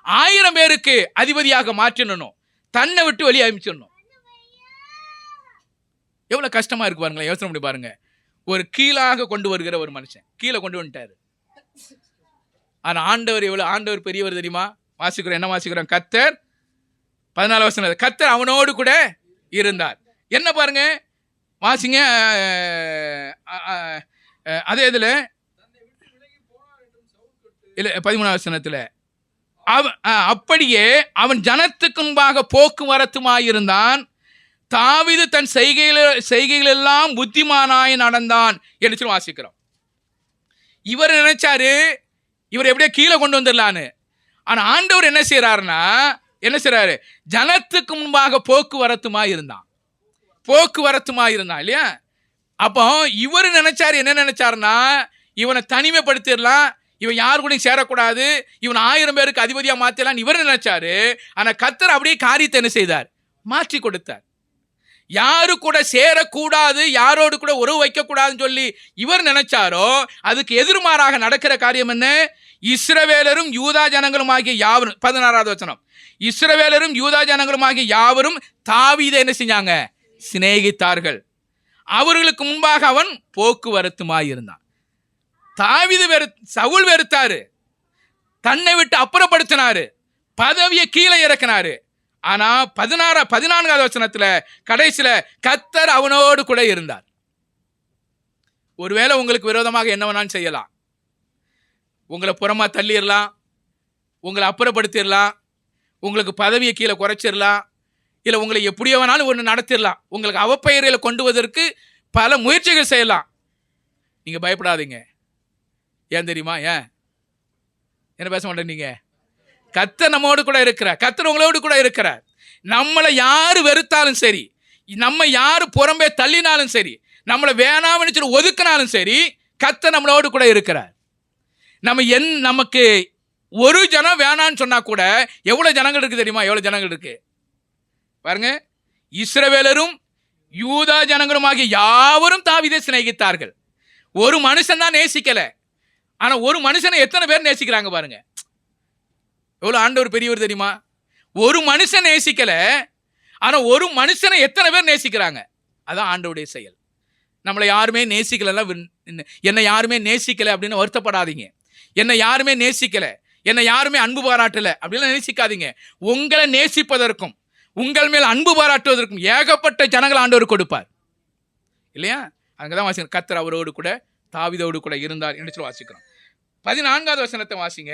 S3: 1000 பேருக்கு அதிபதியாக மாற்றிடணும், தன்னை விட்டு வெளியே அனுப்பிச்சிடணும். எவ்வளவு கஷ்டமா இருக்கு பாருங்களேன். யோசனை பண்ணி பாருங்க. ஒரு கீழாக கொண்டு வருகிற ஒரு மனுஷன் கீழே கொண்டு வந்துட்டாரு. ஆனா ஆண்டவர் பெரியவர் தெரியுமா? வாசிக்கிறோம், என்ன வாசிக்கிறோம்? கர்த்தர் 14 வசனம், கர்த்தர் அவனோடு கூட இருந்தார். என்ன பாருங்க, வாசிங்க. அதே இதுல இல்ல 13 வசனத்துல, அப்படியே அவன் ஜனத்துக்கு முன்பாக போக்குவரத்துமாயிருந்தான். தாவீது தன் செய்கைகளெல்லாம் புத்திமானாய் நடந்தான் என்று வாசிக்கிறோம். இவர் நினைச்சாரு இவர் எப்படியோ கீழே கொண்டு வந்துடலான்னு. ஆனா ஆண்டவர் என்ன செய்யறாரு, ஜனத்துக்கு முன்பாக போக்குவரத்துமா இருந்தான் இல்லையா? அப்போ இவர் நினைச்சாரு, என்ன நினைச்சாருன்னா, இவனை தனிமைப்படுத்திடலாம், இவன் யாரு கூட சேரக்கூடாது, இவன் 1000 பேருக்கு அதிபதியா மாத்தலாம் இவர் நினைச்சாரு. ஆனா கர்த்தர் அப்படியே காரியத்தை என்ன செய்தார், மாற்றி கொடுத்தார். யாரு கூட சேரக்கூடாது, யாரோடு கூட உறவு வைக்க கூடாதுன்னு சொல்லி இவர் நினைச்சாரோ, அதுக்கு எதிர்மாறாக நடக்கிற காரியம் என்ன? இஸ்ரவேலரும் யூதா ஜனங்களும் ஆகிய யாவரும், 16வது வசனம், இஸ்ரவேலரும் யூதா ஜனங்களும் ஆகிய யாவரும் தாவீதை என்ன செஞ்சாங்க, சிநேகித்தார்கள். அவர்களுக்கு முன்பாக அவன் போக்குவரத்துமாயிருந்தான். தாவீது சவுல் வெறுத்தாரு, தன்னை விட்டு அப்புறப்படுத்தினாரு, பதவியை கீழே இறக்கினாரு. ஆனா 14வது வசனத்துல கடைசியில கர்த்தர் அவனோடு கூட இருந்தார். ஒருவேளை உங்களுக்கு விரோதமாக என்ன வேணாலும் செய்யலாம். உங்களை புறமா தள்ளிடலாம், உங்களை அப்புறப்படுத்திடலாம், உங்களுக்கு பதவியை கீழே குறைச்சிடலாம், இல்லை உங்களை எப்படியோ வேணாலும் ஒன்று நடத்திடலாம், உங்களுக்கு அவப்பெயரில் கொண்டு வருவதற்கு பல முயற்சிகள் செய்யலாம். நீங்க பயப்படாதீங்க. ஏன் தெரியுமா? ஏன் என்ன பேச மாட்டேன்? கர்த்தர் நம்மோடு கூட இருக்கிறார். கர்த்தர் உங்களோடு கூட இருக்கிறார். நம்மளை யாரு வெறுத்தாலும் சரி, நம்ம யாரு புறம்பே தள்ளினாலும் சரி, நம்மளை வேணாம்னு சொல்லி ஒதுக்கினாலும் சரி, கர்த்தர் நம்மளோடு கூட இருக்கிறார். நமக்கு ஒரு ஜனம் வேணான்னு சொன்னா கூட எவ்வளவு ஜனங்கள் இருக்கு தெரியுமா? எவ்வளவு ஜனங்கள் இருக்கு பாருங்க. இஸ்ரவேலரும் யூதா ஜனங்களுமாகிய யாவரும் தாவீதை சிநேகித்தார்கள். ஒரு மனுஷன் தான் நேசிக்கல. ஆனா ஒரு மனுஷனை எத்தனை பேர் நேசிக்கிறாங்க பாருங்க. எவ்வளவு ஆண்டவர் பெரியவர் தெரியுமா? ஒரு மனுஷன் நேசிக்கல, ஆனா ஒரு மனுஷனை எத்தனை பேர் நேசிக்கிறாங்க. அதான் ஆண்டவருடைய செயல். நம்மளை யாருமே நேசிக்கல, என்னை யாருமே நேசிக்கல அப்படின்னு வருத்தப்படாதீங்க. என்னை யாருமே நேசிக்கல, என்னை யாருமே அன்பு பாராட்டல அப்படின்னு நேசிக்காதீங்க. உங்களை நேசிப்பதற்கும் உங்கள் மேல் அன்பு பாராட்டுவதற்கும் ஏகப்பட்ட ஜனங்கள் ஆண்டவர் கொடுப்பார் இல்லையா? அங்கதான் வாசிக்கிறோம், கர்த்தர் அவரோடு கூட தாவீதோடு கூட இருந்தார் என்று சொல்லி வாசிக்கிறோம். 14வது வசனத்தை வாசிங்க.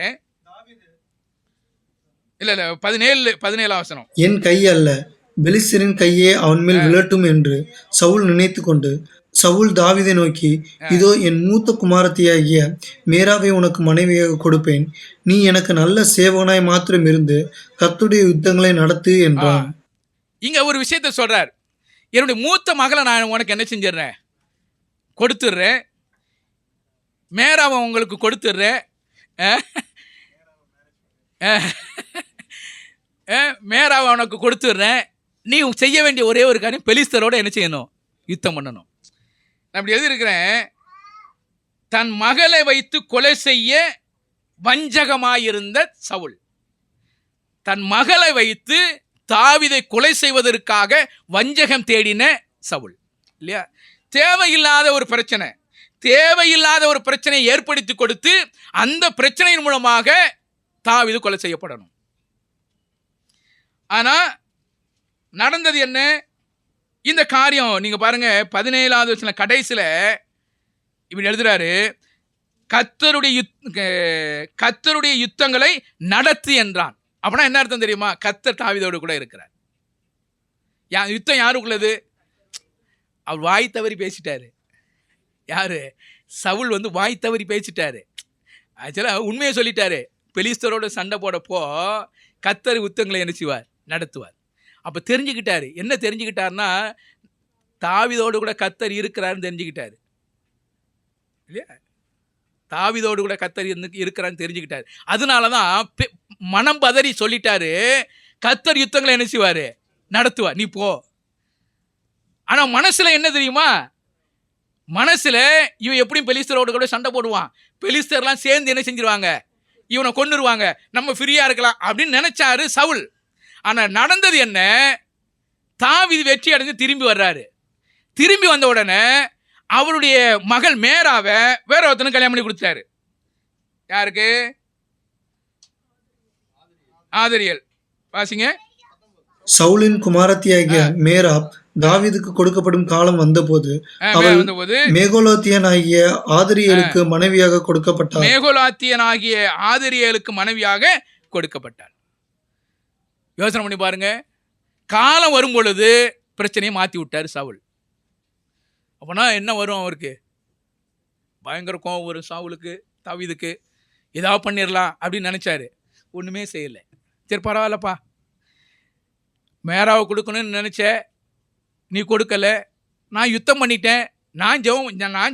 S3: இல்ல 17வது வசனம்.
S4: என் கை அல்ல, பெலிஸ்தரின் கையே அவன் மேல் விழட்டும் என்று சவுல் நினைத்து கொண்டு சவுல் தாவீதை நோக்கி, இதோ என் மூத்த குமாரத்தியாகிய மேராவை உனக்கு மனைவியாக கொடுப்பேன், நீ எனக்கு நல்ல சேவகனாய் மாத்திரம் இருந்து கர்த்தருடைய யுத்தங்களை நடத்து என்றான்.
S3: இங்க ஒரு விஷயத்தை சொல்றார். என்னுடைய மூத்த மகளை நான் உனக்கு என்ன செஞ்சிடறேன், கொடுத்துடுறேன், மேராவை உங்களுக்கு கொடுத்துடுறேன், மேராவை உனக்கு கொடுத்துடுறேன், நீ செய்ய வேண்டிய ஒரே ஒரு காரியம் பெலிஸ்தரோட என்ன செய்யணும், யுத்தம் பண்ணணும். நான் அப்படி எழுதியிருக்கிறேன், தன் மகளை வைத்து கொலை செய்ய வஞ்சகமாயிருந்த சவுல், தன் மகளை வைத்து தாவீதை கொலை செய்வதற்காக வஞ்சகம் தேடின சவுல் இல்லையா? தேவையில்லாத ஒரு பிரச்சனையை ஏற்படுத்தி கொடுத்து அந்த பிரச்சனையின் மூலமாக தாவீது கொலை செய்யப்படணும். ஆனா நடந்தது என்ன? இந்த காரியம் நீங்க பாருங்க, 17வது வசனம் கடைசியில இப்படி எழுதுறாரு, கர்த்தருடைய யுத்தங்களை நடத்து என்றான். அப்படின்னா என்ன அர்த்தம் தெரியுமா? கர்த்தர் தாவீதோடு கூட இருக்கிறார். யுத்தம் யாருக்குள்ளது? அவர் வாய் தவறி பேசிட்டாரு. யாரு? சவுல் வாய் தவறி பேசிட்டாரு. ஆக்சுவலா உண்மையை சொல்லிட்டாரு. பெலிஸ்தரோட சண்டை போடப்போ கர்த்தர் யுத்தங்களை என்ன செய்வார், நடத்துவார். அப்ப தெரிஞ்சுக்கிட்டாரு. என்ன தெரிஞ்சுக்கிட்டாருன்னா, தாவீதோடு கூட கர்த்தர் இருக்கிறாருன்னு தெரிஞ்சுக்கிட்டாரு இல்லையா? தாவீதோடு கூட கர்த்தர் இருக்கிறான்னு தெரிஞ்சுக்கிட்டாரு. அதனாலதான் மனம் பதறி சொல்லிட்டாரு, கர்த்தர் யுத்தங்களை என்ன செய்வாரு, நடத்துவார், நீ போ. ஆனா மனசுல என்ன தெரியுமா? மனசுல இவன் எப்படியும் பெலிஸ்தரோடு கூட சண்டை போடுவான், பெலிஸ்தர்லாம் சேர்ந்து என்ன செஞ்சிருவாங்க, இவனை கொன்னுருவாங்க, நம்ம ஃப்ரீயா இருக்கலாம் அப்படின்னு நினைச்சாரு சவுல். ஆனா நடந்தது என்ன? தாவீது வெற்றி அடைஞ்சு திரும்பி வர்றாரு. திரும்பி வந்த உடனே அவருடைய மகள் மேராவை வேற ஒருத்தனுக்கு கல்யாணம் பண்ணி கொடுத்தாரு. யாருக்கு? ஆதரியேல். வாசிங்க.
S4: சவுலின் குமாரத்தியாகிய மேராப் தாவீதுக்கு கொடுக்கப்படும் காலம் வந்தபோது அவள் மேகோலாத்தியனாகிய ஆதரியேலுக்கு மனைவியாக கொடுக்கப்பட்டாள்.
S3: மேகோலாத்தியனாகிய ஆதரியேலுக்கு மனைவியாக கொடுக்கப்பட்டாள். யோசனை பண்ணி பாருங்க. காலம் வரும் பொழுது பிரச்சனையை மாற்றி விட்டார் சவுல். அப்போனா என்ன வரும் அவருக்கு? பயங்கர கோபம் வரும் சவுலுக்கு, தாவீதுக்கு. ஏதாவது பண்ணிடலாம் அப்படின்னு நினச்சாரு. ஒன்றுமே செய்யலை. சரி பரவாயில்லப்பா, மேராவை கொடுக்கணும்னு நினச்ச, நீ கொடுக்கல, நான் யுத்தம் பண்ணிட்டேன், நான்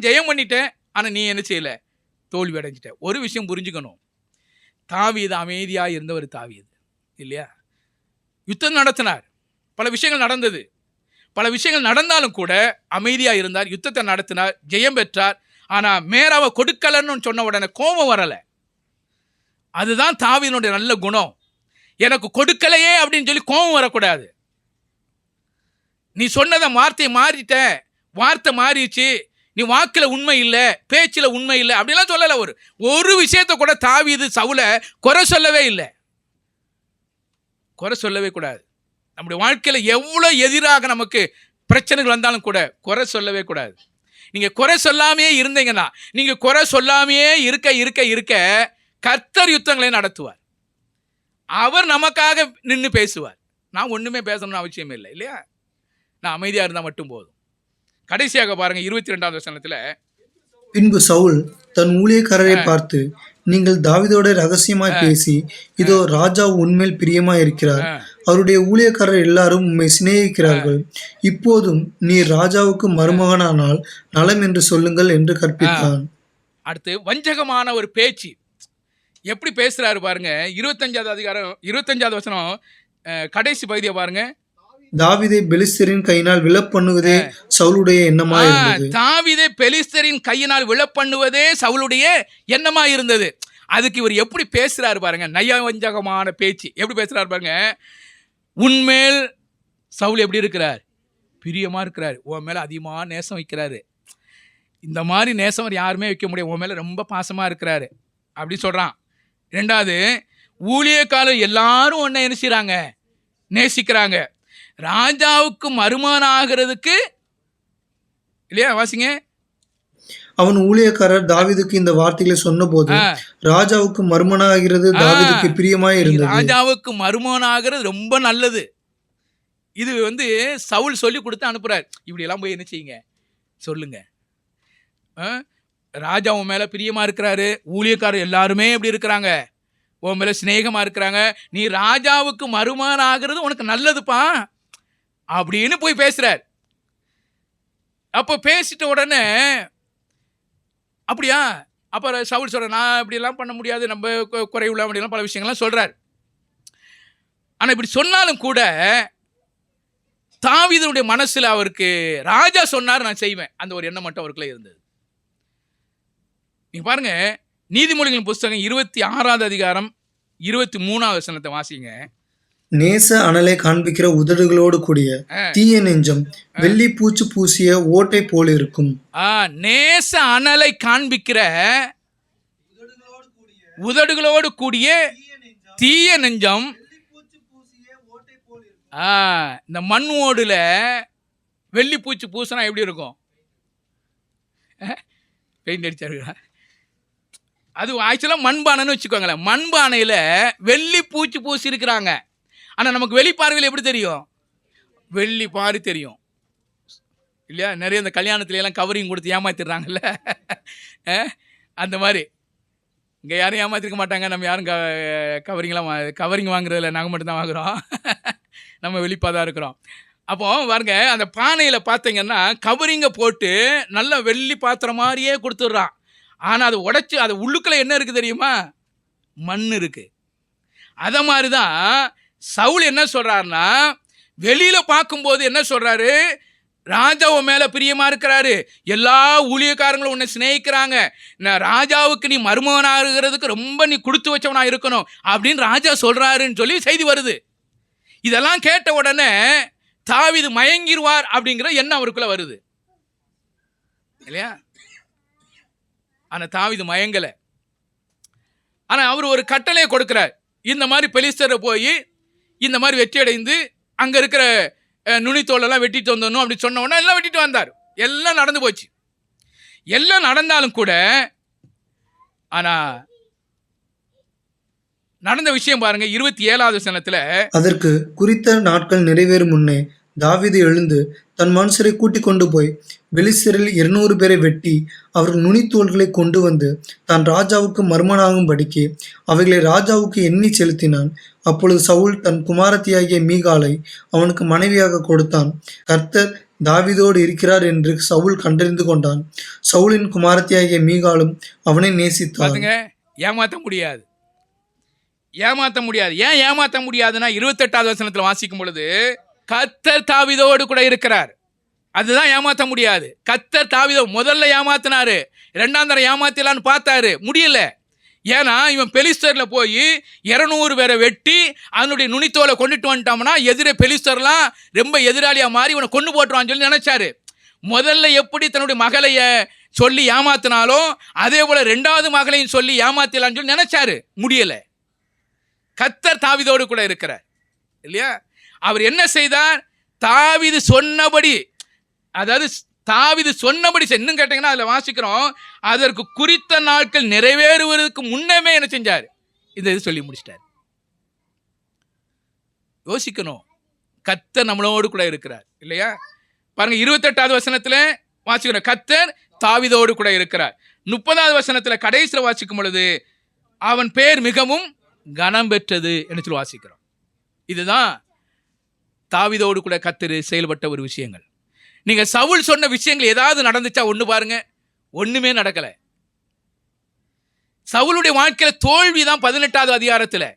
S3: ஜெயம் பண்ணிட்டேன், ஆனால் நீ என்ன செய்யலை, தோல்வி அடைஞ்சிட்ட. ஒரு விஷயம் புரிஞ்சுக்கணும், தாவீது அமைதியாக இருந்தவர் தாவீது இல்லையா? யுத்தம் நடத்தினார், பல விஷயங்கள் நடந்தது, பல விஷயங்கள் நடந்தாலும் கூட அமைதியாக இருந்தார், யுத்தத்தை நடத்தினார், ஜெயம் பெற்றார். ஆனால் மேராவை கொடுக்கலன்னு சொன்ன உடனே கோபம் வரலை. அதுதான் தாவீதினுடைய நல்ல குணம். எனக்கு கொடுக்கலையே அப்படின்னு சொல்லி கோபம் வரக்கூடாது. நீ சொன்னதை வார்த்தை மாறிடுச்சு, நீ வாக்கில் உண்மை இல்லை, பேச்சில் உண்மை இல்லை அப்படிலாம் சொல்லலை. ஒரு விஷயத்தை கூட தாவீது சவுலை குறை சொல்லவே இல்லை, குறை சொல்லவே கூடாது. நம்முடைய வாழ்க்கையில் எவ்வளோ எதிராக நமக்கு பிரச்சனைகள் வந்தாலும் கூட குறை சொல்லவே கூடாது. நீங்கள் குறை சொல்லாமையே இருந்தீங்கன்னா, நீங்கள் குறை சொல்லாமையே இருக்க இருக்க இருக்க கர்த்தர் யுத்தங்களை நடத்துவார். அவர் நமக்காக நின்று பேசுவார். நான் ஒன்றுமே பேசணும்னு அவசியமே இல்லை இல்லையா? நான் அமைதியாக இருந்தால் மட்டும் போதும். கடைசியாக பாருங்க 22வது வசனத்தில்,
S4: பின்பு சவுல் தன் ஊழியக்காரரை பார்த்து, நீங்கள் தாவீதோட ரகசியமாய் பேசி, இதோ ராஜா உன்மேல் பிரியமாய் இருக்கிறார், அவருடைய ஊழியக்காரர் எல்லாரும் உம்மை சிநேகிக்கிறார்கள், இப்போதும் நீ ராஜாவுக்கு மருமகனானால் நலம் என்று சொல்லுங்கள் என்று கற்பித்தான்.
S3: அடுத்து வஞ்சகமான ஒரு பேச்சு எப்படி பேசுறாரு பாருங்க. 25வது அதிகாரம் 25வது வசனம் கடைசி பகுதியை பாருங்க.
S4: தாவீதை பெலிஸ்தரின் கையினால் விழப்பண்ணுவதே சவுலுடைய எண்ணமாய் இருந்தது.
S3: தாவீதை பெலிஸ்தரின் கையினால் விழப்பண்ணுவதே சவுலுடைய எண்ணமாய் இருந்தது. அதுக்கு இவர் எப்படி பேசுறாரு பாருங்க. நயவஞ்சகமான பேச்சு எப்படி பேசுறாரு பாருங்க. உன்மேல் சவுல் எப்படி இருக்கிறார்? பிரியமா இருக்கிறார். உன் மேல அதிகமாக நேசம் வைக்கிறாரு. இந்த மாதிரி நேசம் யாருமே வைக்க முடியாது. உன் மேல ரொம்ப பாசமா இருக்கிறாரு அப்படி சொல்றான். ரெண்டாவது, ஊழியக்காரர் எல்லாரும் ஒன்றை என்ன செய்றாங்க? நேசிக்கிறாங்க. ராஜாவுக்கு மருமகன் ஆகிறதுக்கு இல்லையா? வாசிங்க.
S4: அவன் ஊழியக்காரர் தாவீதுக்கு இந்த வார்த்தைகளை சொன்னபோது, ராஜாவுக்கு மருமகனாகிறது தாவீதுக்கு பிரியமாய் இருந்தது.
S3: ராஜாவுக்கு மருமகன் ஆகிறது ரொம்ப நல்லது. இது சவுல் சொல்லி கொடுத்து அனுப்புறாரு. இப்படி எல்லாம் போய் என்ன செய்யுங்க சொல்லுங்க. ராஜா உன் மேல பிரியமா இருக்கிறாரு, ஊழியக்காரர் எல்லாருமே எப்படி இருக்கிறாங்க? உன் மேல சிநேகமா இருக்கிறாங்க. நீ ராஜாவுக்கு மருமகன் ஆகிறது உனக்கு நல்லதுப்பா அப்படின்னு போய் பேசுறார். அப்போ பேசிட்ட உடனே அப்படியா? அப்புறம் சவுல் சொல்ற, நான் இப்படியெல்லாம் பண்ண முடியாது, நம்ம குறைவுள்ள அப்படிலாம் பல விஷயங்கள்லாம் சொல்றார். ஆனால் இப்படி சொன்னாலும் கூட தாவீதுடைய மனசுல அவருக்கு ராஜா சொன்னார் நான் செய்வேன் அந்த ஒரு எண்ணம் மட்டும் அவருக்குள்ள இருந்தது. நீங்க பாருங்க, நீதிமொழிகளின் புஸ்தகம் 26வது அதிகாரம் 23வது வசனத்தை வாசிங்க.
S4: நேச அனலை காண்பிக்கிற உதடுகளோடு கூடிய தீய நெஞ்சம் வெள்ளி பூச்சு பூசிய ஓட்டை போல் இருக்கும்.
S3: நேச அனலை காண்பிக்கிற உதடுகளோடு கூடிய தீய நெஞ்சம் இந்த மண் ஓடுல வெள்ளி பூச்சி பூசினா எப்படி இருக்கும்? பெயிண்ட் அடிச்சாருங்களா? அது ஆக்சுவலாக மண்பானைன்னு வச்சுக்கோங்களேன். மண்பானையில் வெள்ளி பூச்சி பூசி இருக்கிறாங்க. ஆனால் நமக்கு வெளிப்பார்வையில் எப்படி தெரியும்? வெள்ளி பாரி தெரியும் இல்லையா? நிறைய இந்த கல்யாணத்துலாம் கவரிங் கொடுத்து ஏமாத்திடுறாங்கல்ல, அந்த மாதிரி இங்கே யாரும் ஏமாத்திருக்க மாட்டாங்க. நம்ம யாரும் கவரிங் வாங்குறதில்ல, நாங்கள் மட்டும்தான் வாங்குகிறோம். நம்ம வெளிப்பாக தான் இருக்கிறோம். அப்போ பாருங்க, அந்த பானையில் பார்த்தீங்கன்னா கவரிங்கை போட்டு நல்ல வெள்ளி பாத்திரம் மாதிரியே கொடுத்துட்றான். ஆனால் அதை உடைச்சி அது உள்ளுக்குள்ள என்ன இருக்குது தெரியுமா? மண் இருக்குது. அதை மாதிரி தான் சவுல் என்ன சொல்கிறாருன்னா, வெளியில் பார்க்கும்போது என்ன சொல்கிறாரு? ராஜாவை மேலே பிரியமாக இருக்கிறாரு, எல்லா ஊழியக்காரங்களும் உன்னை சிநேகிக்கிறாங்க, நான் ராஜாவுக்கு நீ மருமகனாகிறதுக்கு ரொம்ப நீ கொடுத்து வச்சவனாக இருக்கணும் அப்படின்னு ராஜா சொல்கிறாருன்னு சொல்லி செய்தி வருது. இதெல்லாம் கேட்ட உடனே தாவீது மயங்கிடுவார் அப்படிங்கிற எண்ணம் அவருக்குள்ள வருது இல்லையா? ஆனால் தாவீது மயங்கலை. ஆனால் அவர் ஒரு கட்டளையை கொடுக்கிறார். இந்த மாதிரி பெலிஸ்தரை போய் இந்த மாதிரி வெற்றி அடைந்து அங்கே இருக்கிற நுனித்தோலெல்லாம் வெட்டிட்டு வந்துடணும் அப்படி சொன்ன உடனே எல்லாம் வெட்டிட்டு வந்தார். எல்லாம் நடந்து போச்சு. எல்லாம் நடந்தாலும் கூட ஆனால் நடந்த விஷயம் பாருங்க. 27வது வசனத்துல,
S4: அதற்கு குறித்த நாட்கள் நிறைவேறும் முன்னே தாவீது எழுந்து தன் மனுஷரை கூட்டிக் கொண்டு போய் பெலிஸ்தரில் 200 பேரை வெட்டி அவர்கள் நுனித்தோள்களை கொண்டு வந்து தான் ராஜாவுக்கு மர்மனாகும்படிக்கு அவைகளை ராஜாவுக்கு எண்ணி செலுத்தினான். அப்பொழுது சவுல் தன் குமாரத்தியாகிய மீகாலை அவனுக்கு மனைவியாக கொடுத்தான். கர்த்தர் தாவீதோடு இருக்கிறார் என்று சவுல் கண்டறிந்து கொண்டான். சவுலின் குமாரத்தியாகிய மீகாலும் அவனை நேசித்தான்.
S3: ஏமாற்ற முடியாது, ஏமாற்ற முடியாது. ஏன் ஏமாற்ற முடியாதுன்னா 28வது வசனத்தில் வாசிக்கும் பொழுது, கர்த்தர் தாவீதோடு கூட இருக்கிறார். அதுதான் ஏமாற்ற முடியாது. கர்த்தர் தாவீதோ முதல்ல ஏமாத்தினாரு, 2ஆம் தரம் ஏமாத்தலான்னு பார்த்தாரு, முடியல. ஏன்னா இவன் பெலிஸ்தரில் போய் 200 பேரை வெட்டி அதனுடைய நுனித்தோலை கொண்டுட்டு வந்துட்டோம்னா எதிரே பெலிஸ்தர்லாம் ரொம்ப எதிராளியாக மாறி இவனை கொண்டு போட்டுருவான்னு சொல்லி நினைச்சாரு. முதல்ல எப்படி தன்னுடைய மகளைய சொல்லி ஏமாத்தினாலும் அதே போல 2வது மகளையும் சொல்லி ஏமாத்தலான்னு சொல்லி நினைச்சாரு, முடியலை. கர்த்தர் தாவீதோடு கூட இருக்கிறார் இல்லையா? அவர் என்ன செய்தார்? தாவீது சொன்னபடி, அதாவது தாவீது சொன்னபடி இன்னும் கேட்டீங்கன்னா அதில் வாசிக்கிறோம், அதற்கு குறித்த நாட்கள் நிறைவேறுவதற்கு முன்னமே என்ன செஞ்சார்? இந்த இது சொல்லி முடிச்சிட்டார். யோசிக்கணும், கர்த்தர் நம்மளோடு கூட இருக்கிறார் இல்லையா? பாருங்க 28வது வசனத்தில் வாசிக்கிறோம், கர்த்தர் தாவீதோடு கூட இருக்கிறார். 30வது வசனத்தில் கடைசியில் வாசிக்கும் பொழுது அவன் பேர் மிகவும் கனம் பெற்றது என்று சொல்லி வாசிக்கிறோம். இதுதான் தாவீதோடு கூட கர்த்தர் செயல்பட்ட ஒரு விஷயங்கள். நீங்க சவுல் சொன்ன விஷயங்கள் ஏதாவது நடந்துச்சா? ஒன்று பாருங்க, ஒண்ணுமே நடக்கல. சவுலுடைய வாழ்க்கையில தோல்வி தான் 18வது அதிகாரத்தில்,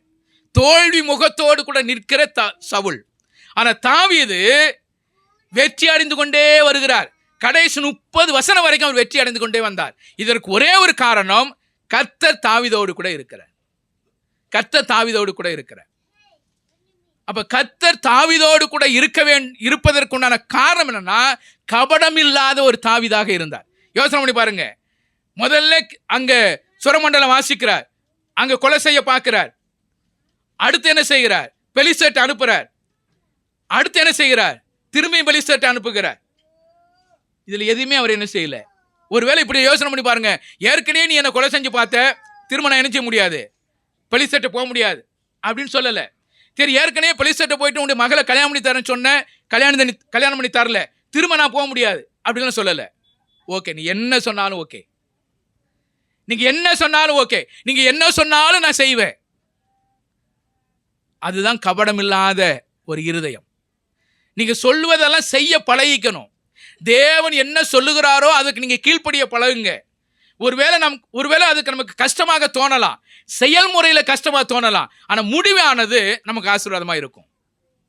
S3: தோல்வி முகத்தோடு கூட நிற்கிற சவுல். ஆனா தாவீது வெற்றி அடைந்து கொண்டே வருகிறார். கடைசி 30 வசனம் வரைக்கும் அவர் வெற்றி அடைந்து கொண்டே வந்தார். இதற்கு ஒரே ஒரு காரணம், கர்த்தர் தாவீதோடு கூட இருக்கிறார். கர்த்தர் தாவீதோடு கூட இருக்கிறார். அப்ப கர்த்தர் தாவீதோடு கூட இருப்பதற்குண்டான காரணம் என்னன்னா, கபடம் இல்லாத ஒரு தாவீதாக இருந்தார். யோசனை பண்ணி பாருங்க. முதல்ல அங்க சுரமண்டலம் வாசிக்கிறார், அங்க கொலை செய்ய பார்க்கிறார். அடுத்து என்ன செய்கிறார்? பெலிஸ்தேர்ட்ட அனுப்புறார். அடுத்து என்ன செய்கிறார்? திரும்பியும் பெலிஸ்தேர்ட்ட அனுப்புகிறார். இதுல எதுவுமே அவர் என்ன செய்யல. ஒருவேளை இப்படி யோசனை பண்ணி பாருங்க, ஏற்கனவே நீ என்ன கொலை செஞ்சு பார்த்த, திரும்ப நான் என்ன செய்ய முடியாது, பெலிஸ்தேர்ட்ட போக முடியாது அப்படின்னு சொல்லல. சரி, ஏற்கனவே பெலிஸ்தேர்ட்ட போயிட்டு உங்களுடைய மகளை கல்யாணம் பண்ணி தரேன்னு சொன்னேன், கல்யாணம் பண்ணி தரல, திரும்ப நான் போக முடியாது அப்படின்னு சொல்லல. ஓகே, நீ என்ன சொன்னாலும் ஓகே, நீங்க என்ன சொன்னாலும் ஓகே, நீங்க என்ன சொன்னாலும் நான் செய்வேன். அதுதான் கபடம் இல்லாத ஒரு இருதயம். நீங்க சொல்லுவதெல்லாம் செய்ய பழகிக்கணும். தேவன் என்ன சொல்லுகிறாரோ அதுக்கு நீங்க கீழ்ப்படிய பழகுங்க. ஒருவேளை அதுக்கு நமக்கு கஷ்டமாக தோணலாம், செயல்முறையில் கஷ்டமாக தோணலாம், ஆனால் முடிவானது நமக்கு ஆசீர்வாதமாக இருக்கும்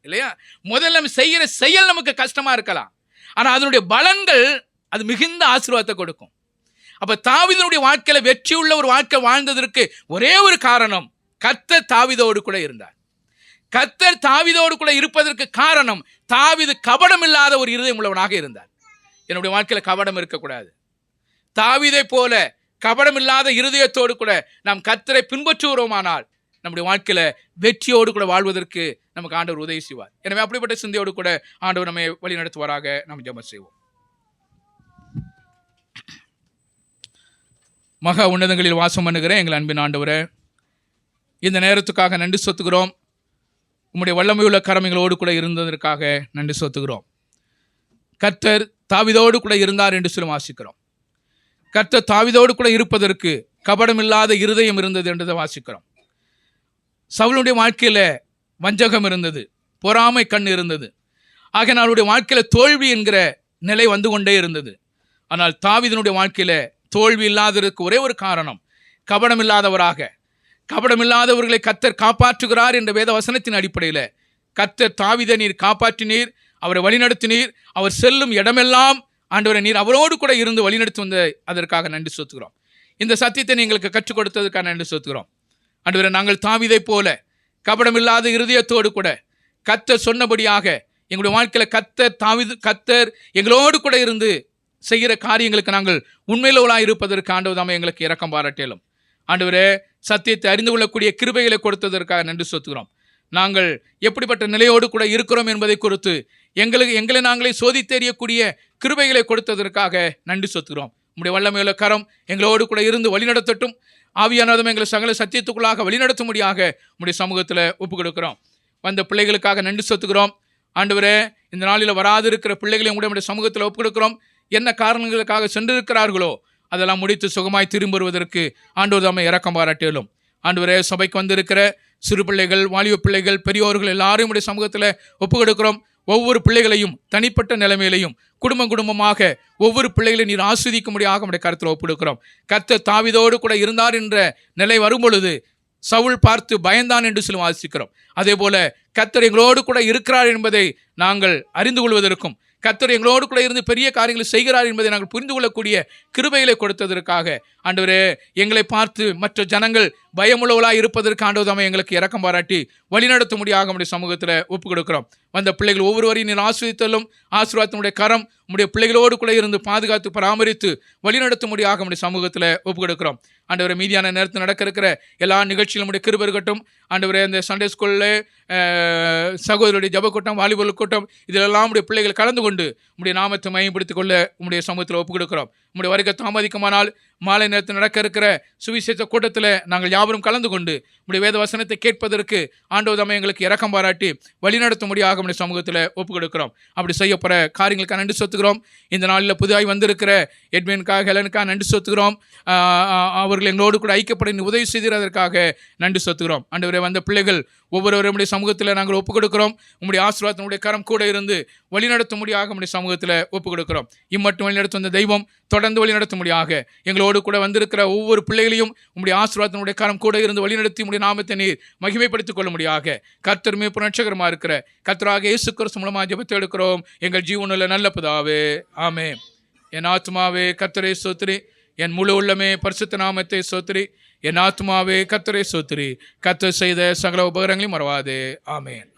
S3: இல்லையா? முதல்ல நம்ம செய்கிற செயல் நமக்கு கஷ்டமாக இருக்கலாம், ஆனால் அதனுடைய பலன்கள் அது மிகுந்த ஆசீர்வாதத்தை கொடுக்கும். அப்போ தாவீதுடைய வாழ்க்கையில் வெற்றியுள்ள ஒரு வாழ்க்கை வாழ்ந்ததற்கு ஒரே ஒரு காரணம், கர்த்தர் தாவீதோடு கூட இருந்தார். கர்த்தர் தாவீதோடு கூட இருப்பதற்கு காரணம், தாவீது கபடம் இல்லாத ஒரு இருதயம் உள்ளவனாக இருந்தார். என்னுடைய வாழ்க்கையில் கபடம் இருக்கக்கூடாது. தாவீதை போல கபடம் இல்லாத இருதயத்தோடு கூட நாம் கர்த்தரை பின்பற்றுகிறோமானால் நம்முடைய வாழ்க்கையில வெற்றியோடு கூட வாழ்வதற்கு நமக்கு ஆண்டவர் உதவி செய்வார். எனவே அப்படிப்பட்ட சிந்தையோடு கூட ஆண்டவர் நம்மை வழி நடத்துவாராக. நாம் ஜெபம் செய்வோம். மகா உன்னதங்களில் வாசம் பண்ணுகிற எங்கள் அன்பின் ஆண்டவரே, இந்த நேரத்துக்காக நன்றி செலுத்துகிறோம். உம்முடைய வல்லமையுள்ள கரம் எங்களோடு கூட இருந்ததற்காக நன்றி செலுத்துகிறோம். கர்த்தர் தாவீதோடு கூட இருந்தார் என்று சொல்லி வாசிக்கிறோம். கர்த்தர் தாவீதோடு கூட இருப்பதற்கு கபடமில்லாத இருதயம் இருந்தது என்றதை வாசிக்கிறோம். சவுலுடைய வாழ்க்கையில் வஞ்சகம் இருந்தது, பொறாமை கண் இருந்தது. ஆகிய அவருடைய வாழ்க்கையில் தோல்வி என்கிற நிலை வந்து கொண்டே இருந்தது. ஆனால் தாவீதினுடைய வாழ்க்கையில் தோல்வி இல்லாததற்கு ஒரே ஒரு காரணம், கபடமில்லாதவராக, கபடமில்லாதவர்களை கர்த்தர் காப்பாற்றுகிறார் என்ற வேத வசனத்தின் அடிப்படையில் கர்த்தர் தாவீதை நீர் காப்பாற்றினீர், அவரை வழிநடத்தினீர். அவர் செல்லும் இடமெல்லாம் ஆண்டவரை நீர் அவரோடு கூட இருந்து வழிநடத்தி வந்த அதற்காக நன்றி செலுத்துகிறோம். இந்த சத்தியத்தை எங்களுக்கு கற்றுக் கொடுத்ததற்காக நன்றி செலுத்துகிறோம். ஆண்டவரை நாங்கள் தாவீதை போல கபடமில்லாத இருதயத்தோடு கூட கர்த்தர் சொன்னபடியாக எங்களுடைய வாழ்க்கையில் கர்த்தர் எங்களோடு கூட இருந்து செய்கிற காரியங்களுக்கு நாங்கள் உண்மையிலவளாக இருப்பதற்கு ஆண்டவர் தாமே எங்களுக்கு இரக்கம் பாராட்டலும். ஆண்டவரே, சத்தியத்தை அறிந்து கொள்ளக்கூடிய கிருபைகளை கொடுத்ததற்காக நன்றி செலுத்துகிறோம். நாங்கள் எப்படிப்பட்ட நிலையோடு கூட இருக்கிறோம் என்பதை குறித்து எங்களை நாங்களே சோதித்தெறியக்கூடிய கிருபைகளை கொடுத்ததற்காக நன்றி செலுத்துகிறோம். உம்முடைய வல்லமையுள்ள கரம் எங்களோடு கூட இருந்து வழிநடத்தட்டும். ஆவியானதும் எங்களை சகல சத்தியத்துக்குள்ளாக வழிநடத்தும்படியாக உம்முடைய சமூகத்தில் ஒப்புக் கொடுக்கிறோம். வந்த பிள்ளைகளுக்காக நன்றி செலுத்துகிறோம். ஆண்டவரே, இந்த நாளில் வராது இருக்கிற பிள்ளைகளை உங்களுடைய சமூகத்தில் ஒப்புக் கொடுக்கிறோம். என்ன காரணங்களுக்காக சென்றிருக்கிறார்களோ அதெல்லாம் முடித்து சுகமாய் திரும்பி வருவதற்கு ஆண்டவர் தாமே இரக்கம் பாராட்டியலும். ஆண்டவரே, சபைக்கு வந்திருக்கிற சிறு பிள்ளைகள், வாலிப பிள்ளைகள், பெரியோர்கள் எல்லாரையும் உடைய சமூகத்தில் ஒப்புக் கொடுக்கிறோம். ஒவ்வொரு பிள்ளைகளையும் தனிப்பட்ட நிலைமையிலையும் குடும்பமாக ஒவ்வொரு பிள்ளைகளையும் நீர் ஆஸ்வதிக்கும்படியாக உடைய கருத்தில் ஒப்புக்கொடுக்கிறோம். கர்த்தர் தாவீதோடு கூட இருந்தார் என்ற நிலை வரும்பொழுது சவுல் பார்த்து பயந்தான் என்று சொல்லி வாசிக்கிறோம். அதே போல கர்த்தர் எங்களோடு கூட இருக்கிறார் என்பதை நாங்கள் அறிந்து கொள்வதற்கும், கர்த்தர் எங்களோடு கூட இருந்து பெரிய காரியங்களை செய்கிறார் என்பதை நாங்கள் புரிந்து கொள்ளக்கூடிய கிருபைகளை கொடுத்ததற்காக ஆண்டவரே, எங்களை பார்த்து மற்ற ஜனங்கள் பயமுள்ளவளாக இருப்பதற்கு ஆண்டவதாமே எங்களுக்கு இரக்கம் பாராட்டி வழிநடத்தும்படியாக நம்முடைய சமூகத்தில் ஒப்பு கொடுக்கிறோம். வந்த பிள்ளைகள் ஒவ்வொருவரையும் நீர் ஆசீர்வதித்தலும் ஆசீர்வாதத்தினுடைய கரம் நம்முடைய பிள்ளைகளோடு கூட இருந்து பாதுகாத்து பராமரித்து வழிநடத்தும்படியாக நம்முடைய சமூகத்தில் ஒப்பு கொடுக்கிறோம். ஆண்டவரை, மீதியான நேரத்தில் நடக்க இருக்கிற எல்லா நிகழ்ச்சியிலும் நம்முடைய கிருபை இருக்கட்டும். ஆண்டவரே, இந்த சண்டே ஸ்கூலில் சகோதரருடைய ஜப கூட்டம், வாலிபால் கூட்டம், இதிலெல்லாம் நம்முடைய பிள்ளைகள் கலந்து கொண்டு உம்முடைய நாமத்தை மையப்படுத்திக் கொள்ள உம்முடைய சமூகத்தில் ஒப்பு கொடுக்கிறோம். உம்முடைய வருகை தாமதிக்குமானால் மாலை நேரத்தில் நடக்க இருக்கிற சுவிசேஷ கூட்டத்தில் நாங்கள் யாவரும் கலந்து கொண்டு உம்முடைய வேத வசனத்தை கேட்பதற்கு ஆண்டவதாமே எங்களுக்கு இரக்கம் பாராட்டி வழிநடத்தும்படியாக நம்முடைய சமூகத்தில் ஒப்பு கொடுக்கிறோம். அப்படி செய்யப்படுற காரியங்களுக்காக நன்றி செலுத்துகிறோம். இந்த நாளில் புதிதாய் வந்திருக்கிற எட்வினுக்காக, ஹெலனுக்காக நன்றி செலுத்துகிறோம். அவர்கள் எங்களோடு கூட ஐக்கியப்பட உதவி செய்ததற்காக நன்றி செலுத்துகிறோம். ஆண்டவரே, வந்த பிள்ளைகள் ஒவ்வொருவருடைய சமூகத்தில் நாங்கள் ஒப்பு கொடுக்கிறோம். உம்முடைய ஆசீர்வாதத்தினுடைய கரம் கூட இருந்து வழிநடத்தும்படியாக நம்முடைய சமூகத்தில் ஒப்பு கொடுக்கிறோம். இம்மட்டும் வழிநடத்தும் அந்த தெய்வம் தொடர்ந்து வழிநடத்தும்படியாக எங்களோடு கூட வந்திருக்கிற ஒவ்வொரு பிள்ளைகளையும் உம்முடைய ஆசீர்வாதத்தினுடைய கரம் கூட இருந்து வழிநடத்தி உம்முடைய நாமத்தை நீர் மகிமைப்படுத்திக் கொள்ள முடியாக கர்த்தர் மீட்பு ரட்சகருமாக இருக்கிற கர்த்தராக இயேசு கிறிஸ்து மூலமாக ஜெபத்தை எடுக்கிறோம் எங்கள் ஜீவனுள்ள நல்ல பிதாவே, ஆமென். என் ஆத்துமாவே கர்த்தரை ஸ்தோத்திரி, என் முழு உள்ளமே பரிசுத்த நாமத்தை ஸ்தோத்திரி. என் ஆத்துமாவே கர்த்தரை ஸ்தோத்திரி, கர்த்தர் செய்த சகல உபகாரங்களையும் மறவாதே. ஆமென்.